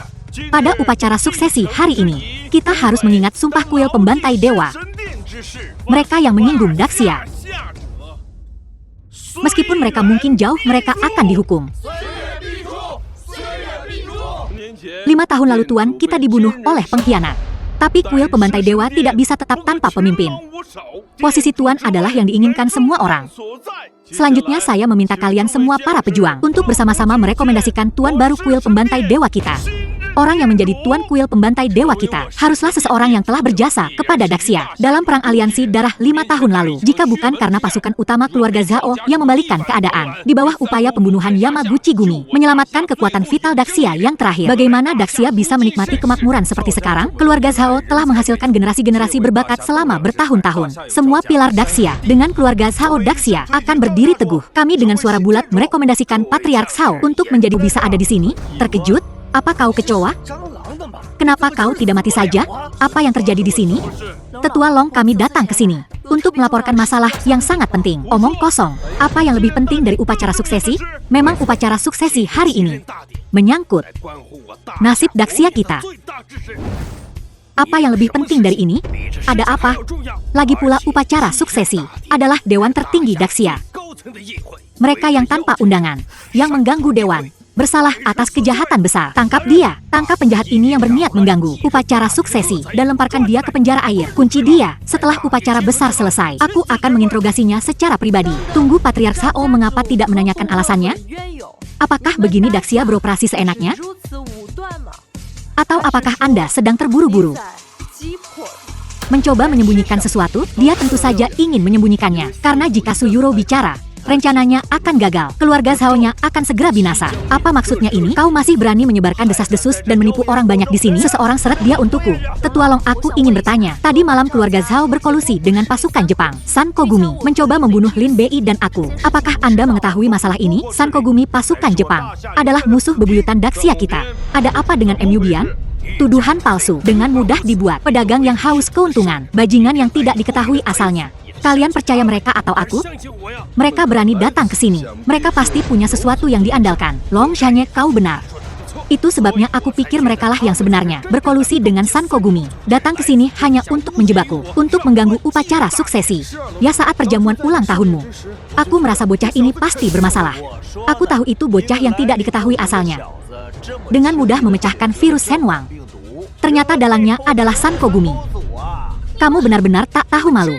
Pada upacara suksesi hari ini, kita harus mengingat sumpah kuil Pembantai Dewa. Mereka yang menyinggung Daxia, meskipun mereka mungkin jauh, mereka akan dihukum. 5 tahun lalu Tuan, kita dibunuh oleh pengkhianat. Tapi kuil Pembantai Dewa tidak bisa tetap tanpa pemimpin. Posisi Tuan adalah yang diinginkan semua orang. Selanjutnya saya meminta kalian semua para pejuang untuk bersama-sama merekomendasikan Tuan baru kuil Pembantai Dewa kita. Orang yang menjadi Tuan kuil Pembantai Dewa kita haruslah seseorang yang telah berjasa kepada Daxia dalam perang aliansi darah 5 tahun lalu. Jika bukan karena pasukan utama keluarga Zhao yang membalikan keadaan di bawah upaya pembunuhan Yamaguchi Gumi menyelamatkan kekuatan vital Daxia yang terakhir, bagaimana Daxia bisa menikmati kemakmuran seperti sekarang? Keluarga Zhao telah menghasilkan generasi-generasi berbakat selama bertahun-tahun. Semua pilar Daxia dengan keluarga Zhao Daxia akan berdiri teguh. Kami dengan suara bulat merekomendasikan Patriark Zhao untuk menjadi bisa ada di sini. Terkejut? Apa kau kecoa? Kenapa kau tidak mati saja? Apa yang terjadi di sini? Tetua Long, kami datang ke sini untuk melaporkan masalah yang sangat penting. Omong kosong. Apa yang lebih penting dari upacara suksesi? Memang upacara suksesi hari ini menyangkut nasib Daxia kita. Apa yang lebih penting dari ini? Ada apa? Lagi pula upacara suksesi adalah dewan tertinggi Daxia. Mereka yang tanpa undangan, yang mengganggu dewan, bersalah atas kejahatan besar. Tangkap dia. Tangkap penjahat ini yang berniat mengganggu upacara suksesi dan lemparkan dia ke penjara air. Kunci dia. Setelah upacara besar selesai, aku akan menginterogasinya secara pribadi. Tunggu, Patriark Zhao mengapa tidak menanyakan alasannya? Apakah begini Daxia beroperasi seenaknya? Atau apakah Anda sedang terburu-buru? Mencoba menyembunyikan sesuatu? Dia tentu saja ingin menyembunyikannya. Karena jika Su Yurou bicara, Rencananya akan gagal. Keluarga Zhao-nya akan segera binasa. Apa maksudnya ini? Kau masih berani menyebarkan desas-desus dan menipu orang banyak di sini? Seseorang seret dia untukku. Tetua Long, aku ingin bertanya. Tadi malam keluarga Zhao berkolusi dengan pasukan Jepang. San Kogumi mencoba membunuh Lin Bei dan aku. Apakah Anda mengetahui masalah ini? San Kogumi pasukan Jepang adalah musuh bebuyutan Daxia kita. Ada apa dengan MU Bian? Tuduhan palsu dengan mudah dibuat. Pedagang yang haus keuntungan. Bajingan yang tidak diketahui asalnya. Kalian percaya mereka atau aku? Mereka berani datang ke sini. Mereka pasti punya sesuatu yang diandalkan. Long Shanye, kau benar. Itu sebabnya aku pikir merekalah yang sebenarnya berkolusi dengan San Kogumi. Datang ke sini hanya untuk menjebakku, untuk mengganggu upacara suksesi. Ya, saat perjamuan ulang tahunmu. Aku merasa bocah ini pasti bermasalah. Aku tahu itu bocah yang tidak diketahui asalnya. Dengan mudah memecahkan virus Shenwang. Ternyata dalangnya adalah San Kogumi. Kamu benar-benar tak tahu malu.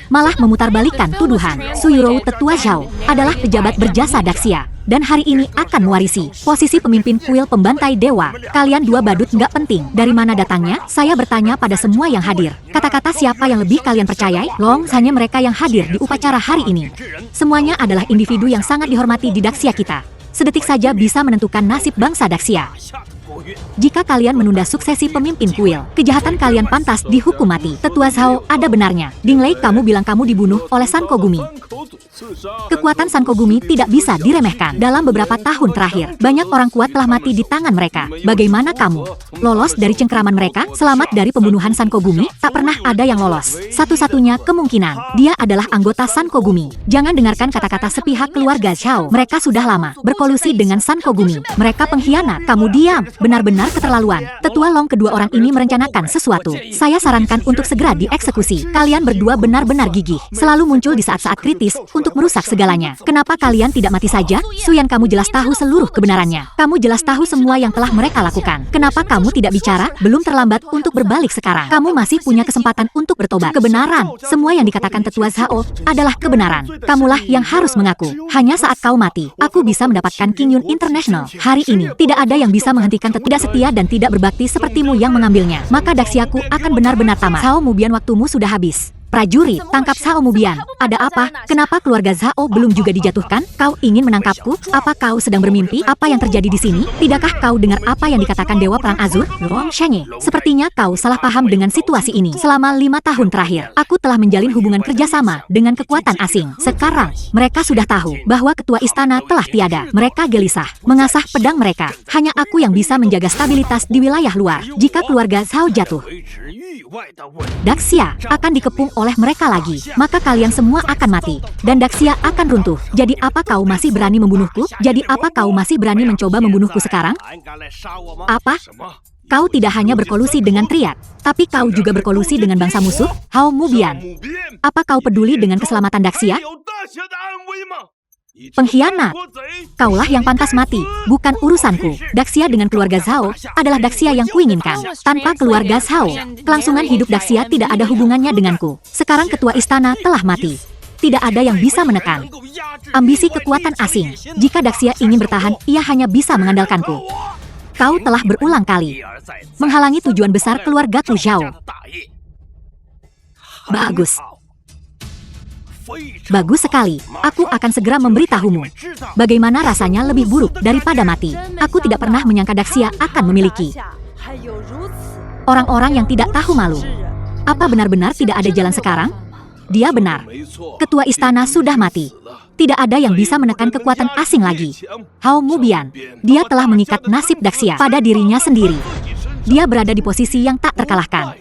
Malah memutarbalikkan tuduhan. Su Yurou, tetua Zhao, adalah pejabat berjasa Daxia. Dan hari ini akan mewarisi posisi pemimpin kuil pembantai dewa. Kalian dua badut nggak penting. Dari mana datangnya? Saya bertanya pada semua yang hadir. Kata-kata siapa yang lebih kalian percayai? Long, hanya mereka yang hadir di upacara hari ini. Semuanya adalah individu yang sangat dihormati di Daxia kita. Sedetik saja bisa menentukan nasib bangsa Daxia. Jika kalian menunda suksesi pemimpin kuil, kejahatan kalian pantas dihukum mati. Tetua Zhao, ada benarnya. Dinglei, kamu bilang kamu dibunuh oleh San Kogumi. Kekuatan San Kogumi tidak bisa diremehkan. Dalam beberapa tahun terakhir, banyak orang kuat telah mati di tangan mereka. Bagaimana kamu lolos dari cengkeraman mereka? Selamat dari pembunuhan San Kogumi? Tak pernah ada yang lolos. Satu-satunya kemungkinan, dia adalah anggota San Kogumi. Jangan dengarkan kata-kata sepihak keluarga Zhao. Mereka sudah lama berkolusi dengan San Kogumi. Mereka pengkhianat. Kamu diam. Benar-benar keterlaluan. Tetua Long, kedua orang ini merencanakan sesuatu. Saya sarankan untuk segera dieksekusi. Kalian berdua benar-benar gigih. Selalu muncul di saat-saat kritis untuk merusak segalanya. Kenapa kalian tidak mati saja? Suyan, kamu jelas tahu seluruh kebenarannya. Kamu jelas tahu semua yang telah mereka lakukan. Kenapa kamu tidak bicara? Belum terlambat untuk berbalik sekarang. Kamu masih punya kesempatan untuk bertobat. Kebenaran. Semua yang dikatakan Tetua Zhao adalah kebenaran. Kamulah yang harus mengaku. Hanya saat kau mati, aku bisa mendapatkan King Yun International. Hari ini, tidak ada yang bisa menghentikan tidak setia dan tidak berbakti sepertimu yang mengambilnya. Maka Daxiaku akan benar-benar tamat. Zhao Mubian, waktumu sudah habis. Prajurit, tangkap Zhao Mubian. Ada apa? Kenapa keluarga Zhao belum juga dijatuhkan? Kau ingin menangkapku? Apa kau sedang bermimpi? Apa yang terjadi di sini? Tidakkah kau dengar apa yang dikatakan Dewa Perang Azur? Long Shanye, sepertinya kau salah paham dengan situasi ini. Selama 5 tahun terakhir, aku telah menjalin hubungan kerjasama dengan kekuatan asing. Sekarang, mereka sudah tahu bahwa ketua istana telah tiada. Mereka gelisah, mengasah pedang mereka. Hanya aku yang bisa menjaga stabilitas di wilayah luar. Jika keluarga Zhao jatuh, Daxia akan dikepung oleh mereka lagi, maka kalian semua akan mati, dan Daxia akan runtuh. Jadi apa kau masih berani membunuhku? Jadi apa kau masih berani mencoba membunuhku sekarang? Apa? Kau tidak hanya berkolusi dengan Triad, tapi kau juga berkolusi dengan bangsa musuh, Hao Mubian. Apa kau peduli dengan keselamatan Daxia? Pengkhianat. Kaulah yang pantas mati, bukan urusanku. Daxia dengan keluarga Zhao adalah Daxia yang kuinginkan. Tanpa keluarga Zhao, kelangsungan hidup Daxia tidak ada hubungannya denganku. Sekarang ketua istana telah mati. Tidak ada yang bisa menekan ambisi kekuatan asing. Jika Daxia ingin bertahan, ia hanya bisa mengandalkanku. Kau telah berulang kali menghalangi tujuan besar keluargaku Zhao. Bagus. Bagus sekali. Aku akan segera memberitahumu. Bagaimana rasanya lebih buruk daripada mati. Aku tidak pernah menyangka Daxia akan memiliki orang-orang yang tidak tahu malu. Apa benar-benar tidak ada jalan sekarang? Dia benar. Ketua istana sudah mati. Tidak ada yang bisa menekan kekuatan asing lagi. Hao Mubian, dia telah mengikat nasib Daxia pada dirinya sendiri. Dia berada di posisi yang tak terkalahkan.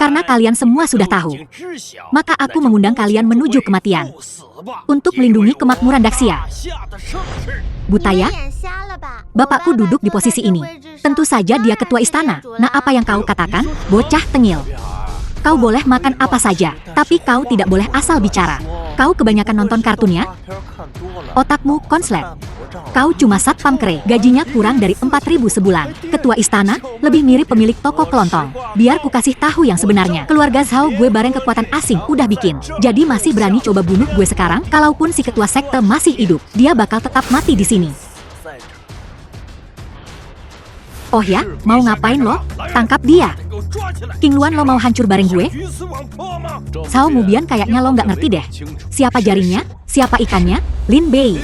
Karena kalian semua sudah tahu, maka aku mengundang kalian menuju kematian untuk melindungi kemakmuran Daxia. Butaya, bapakku duduk di posisi ini. Tentu saja dia ketua istana. Nah, apa yang kau katakan? Bocah tengil. Kau boleh makan apa saja, tapi kau tidak boleh asal bicara. Kau kebanyakan nonton kartunnya? Otakmu konslet. Kau cuma satpam kere, gajinya kurang dari 4.000 sebulan. Ketua istana, lebih mirip pemilik toko kelontong. Biar ku kasih tahu yang sebenarnya. Keluarga Zhao gue bareng kekuatan asing udah bikin. Jadi masih berani coba bunuh gue sekarang? Kalaupun si ketua sekte masih hidup, dia bakal tetap mati di sini. Oh ya, mau ngapain lo? Tangkap dia. King Luan, lo mau hancur bareng gue? Cao Mubian, kayaknya lo nggak ngerti deh. Siapa jaringnya? Siapa ikannya? Lin Bei.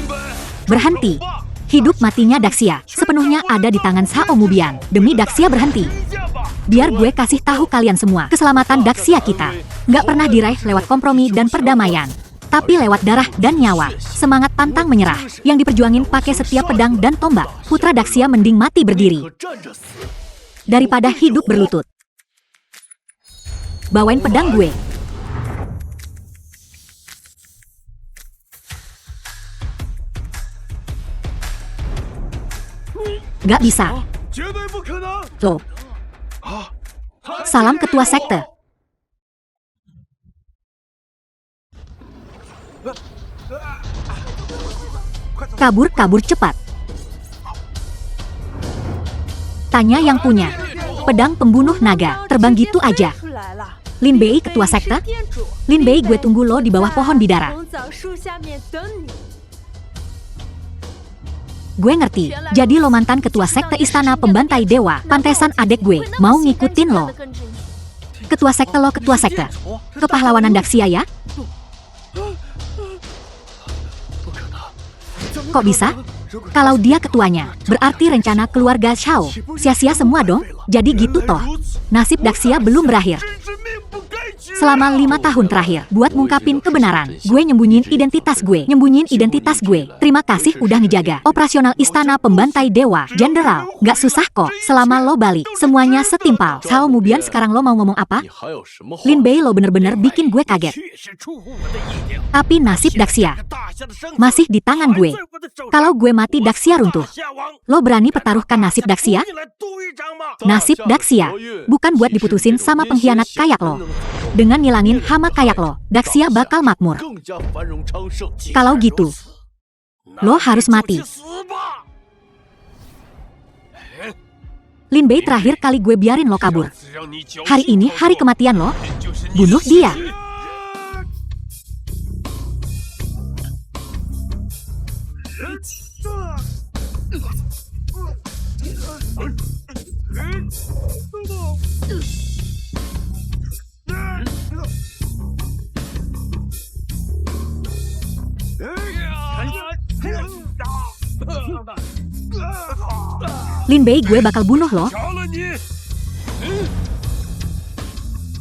Berhenti. Hidup matinya Daxia sepenuhnya ada di tangan Cao Mubian. Demi Daxia berhenti. Biar gue kasih tahu kalian semua, keselamatan Daxia kita nggak pernah diraih lewat kompromi dan perdamaian, tapi lewat darah dan nyawa. Semangat pantang menyerah yang diperjuangin pakai setiap pedang dan tombak. Putra Daxia mending mati berdiri daripada hidup berlutut. Bawain pedang gue. Gak bisa. Loh. Salam ketua sekte. Kabur cepat. Tanya yang punya. Pedang pembunuh naga, terbang gitu aja. Lin Bei, ketua sekte? Lin Bei, gue tunggu lo di bawah pohon bidara. Gue ngerti, jadi lo mantan ketua sekte istana pembantai dewa. Pantesan adek gue mau ngikutin lo. Ketua sekte lo, ketua sekte. Kepahlawanan Daxia ya? Kok bisa? Kalau dia ketuanya, berarti rencana keluarga Shao sia-sia semua dong. Jadi gitu toh. Nasib Daxia belum berakhir. Selama 5 tahun terakhir, buat ngungkapin kebenaran, gue nyembunyiin identitas gue. Terima kasih udah ngejaga operasional istana pembantai dewa, Jenderal. Gak susah kok, selama lo balik, semuanya setimpal. Cao Mubian, sekarang lo mau ngomong apa? Lin Bei, lo bener-bener bikin gue kaget. Tapi nasib Daxia masih di tangan gue. Kalau gue mati, Daxia runtuh. Lo berani pertaruhkan nasib Daxia? Nasib Daxia bukan buat diputusin sama pengkhianat kayak lo. Dengan ngilangin hama kayak lo, Daxia bakal makmur. Kalau gitu, lo harus mati. Lin Bei, terakhir kali gue biarin lo kabur. Hari ini hari kematian lo. Bunuh dia. Lin Bei, gue bakal bunuh lo.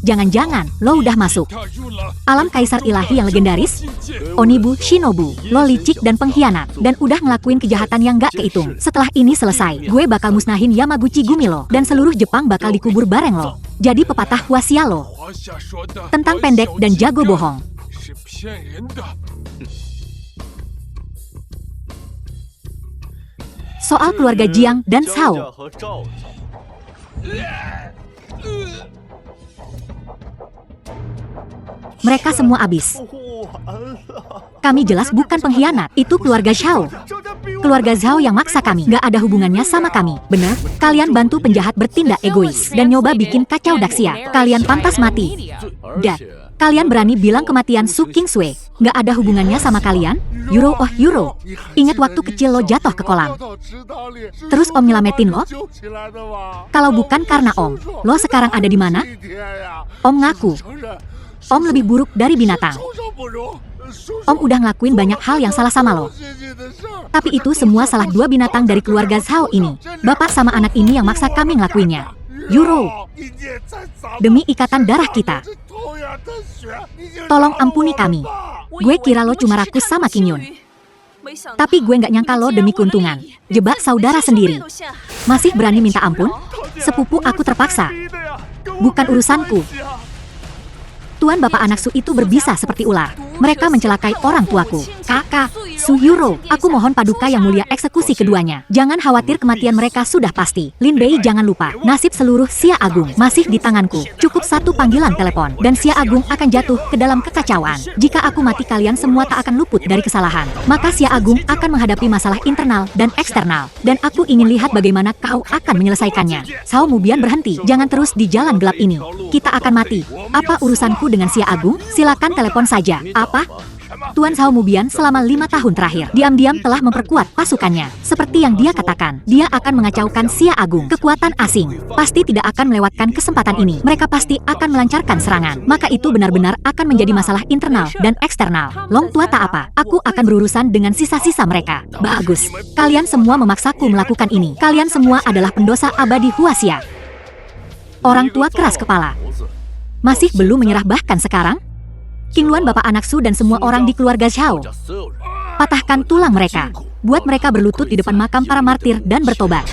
Jangan-jangan lo udah masuk alam kaisar ilahi yang legendaris? Onibu Shinobu, lo licik dan pengkhianat, dan udah ngelakuin kejahatan yang gak kehitung. Setelah ini selesai, gue bakal musnahin Yamaguchi Gumi lo, dan seluruh Jepang bakal dikubur bareng lo. Jadi pepatah Hwaxia lo tentang pendek dan jago bohong. Soal keluarga Jiang dan Cao, mereka semua abis. Kami jelas bukan pengkhianat, itu keluarga Shao. Keluarga Zhao yang maksa kami, gak ada hubungannya sama kami. Bener? Kalian bantu penjahat bertindak egois dan nyoba bikin kacau Daxia. Kalian pantas mati. Kalian berani bilang kematian Su Kingsway gak ada hubungannya sama kalian? Yuro, oh Yuro, ingat waktu kecil lo jatuh ke kolam, terus Om nyelamatin lo? Kalau bukan karena Om, lo sekarang ada di mana? Om ngaku, Om lebih buruk dari binatang. Om udah ngelakuin banyak hal yang salah sama lo. Tapi itu semua salah dua binatang dari keluarga Zhao ini. Bapak sama anak ini yang maksa kami ngelakuinnya. Yuro, demi ikatan darah kita, tolong ampuni kami. Gue kira lo cuma rakus sama King Yun, tapi gue nggak nyangka lo demi keuntungan jebak saudara sendiri. Masih berani minta ampun? Sepupu aku terpaksa. Bukan urusanku. Tuan bapak anak Su itu berbisa seperti ular. Mereka mencelakai orang tuaku. Kakak, Su Yuro, aku mohon paduka yang mulia eksekusi keduanya. Jangan khawatir, kematian mereka sudah pasti. Lin Bei, jangan lupa, nasib seluruh Xia Agung masih di tanganku. Cukup satu panggilan telepon, dan Xia Agung akan jatuh ke dalam kekacauan. Jika aku mati, kalian semua tak akan luput dari kesalahan. Maka Xia Agung akan menghadapi masalah internal dan eksternal. Dan aku ingin lihat bagaimana kau akan menyelesaikannya. Cao Mubian, berhenti. Jangan terus di jalan gelap ini. Kita akan mati. Apa urusanku dengan Xia Agung? Silakan telepon saja. Apa? Tuan Zhao Mubian selama 5 tahun terakhir diam-diam telah memperkuat pasukannya. Seperti yang dia katakan, dia akan mengacaukan Xia Agung. Kekuatan asing pasti tidak akan melewatkan kesempatan ini. Mereka pasti akan melancarkan serangan. Maka itu benar-benar akan menjadi masalah internal dan eksternal. Long Tua tak apa, aku akan berurusan dengan sisa-sisa mereka. Bagus, kalian semua memaksaku melakukan ini. Kalian semua adalah pendosa abadi Huaxia. Orang tua keras kepala. Masih belum menyerah bahkan sekarang? King Luan, bapak anak Su dan semua orang di keluarga Zhao. Patahkan tulang mereka. Buat mereka berlutut di depan makam para martir dan bertobat.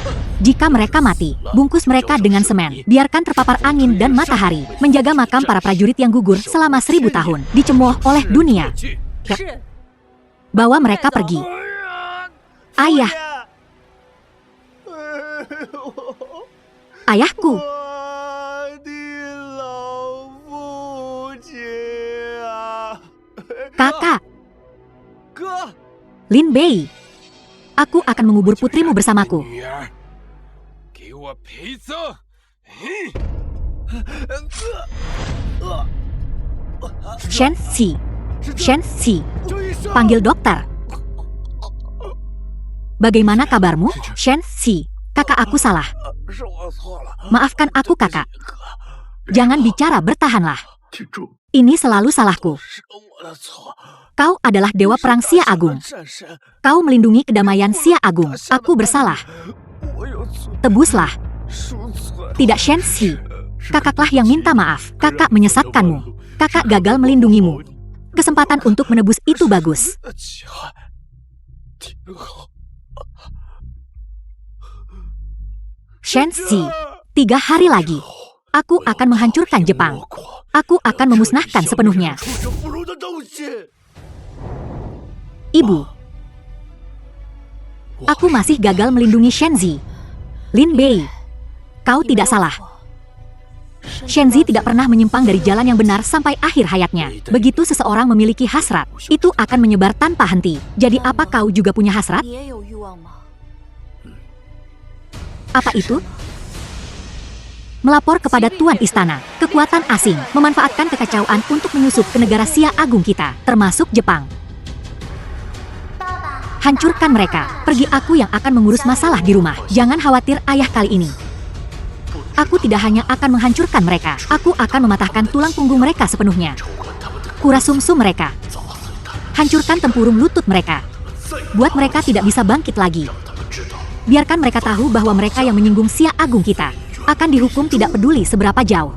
Jika mereka mati, bungkus mereka dengan semen. Biarkan terpapar angin dan matahari. Menjaga makam para prajurit yang gugur selama 1000 tahun. Dicemooh oleh dunia. Bawa mereka pergi. Ayah. Ayahku. Kakak. Lin Bei. Aku akan mengubur putrimu bersamaku. Shen Xi. Shen Xi. Panggil dokter. Bagaimana kabarmu, Shen Xi? Kakak aku salah. Maafkan aku, kakak. Jangan bicara, bertahanlah. Ini selalu salahku. Kau adalah dewa perang Xia Agung. Kau melindungi kedamaian Xia Agung. Aku bersalah. Tebuslah. Tidak, Shen Xi. Kakaklah yang minta maaf. Kakak menyesatkanmu. Kakak gagal melindungimu. Kesempatan untuk menebus itu bagus. Shen Xi, 3 hari lagi. Aku akan menghancurkan Jepang. Aku akan memusnahkan sepenuhnya. Ibu. Aku masih gagal melindungi Shenzi. Lin Bei, kau tidak salah. Shenzi tidak pernah menyimpang dari jalan yang benar sampai akhir hayatnya. Begitu seseorang memiliki hasrat, itu akan menyebar tanpa henti. Jadi apa kau juga punya hasrat? Apa itu? Melapor kepada Tuan Istana. Kekuatan asing memanfaatkan kekacauan untuk menyusup ke negara Xia Agung kita, termasuk Jepang. Hancurkan mereka. Pergi, aku yang akan mengurus masalah di rumah. Jangan khawatir, ayah, kali ini. Aku tidak hanya akan menghancurkan mereka, aku akan mematahkan tulang punggung mereka sepenuhnya. Kuras sumsum mereka. Hancurkan tempurung lutut mereka. Buat mereka tidak bisa bangkit lagi. Biarkan mereka tahu bahwa mereka yang menyinggung Xia Agung kita akan dihukum tidak peduli seberapa jauh.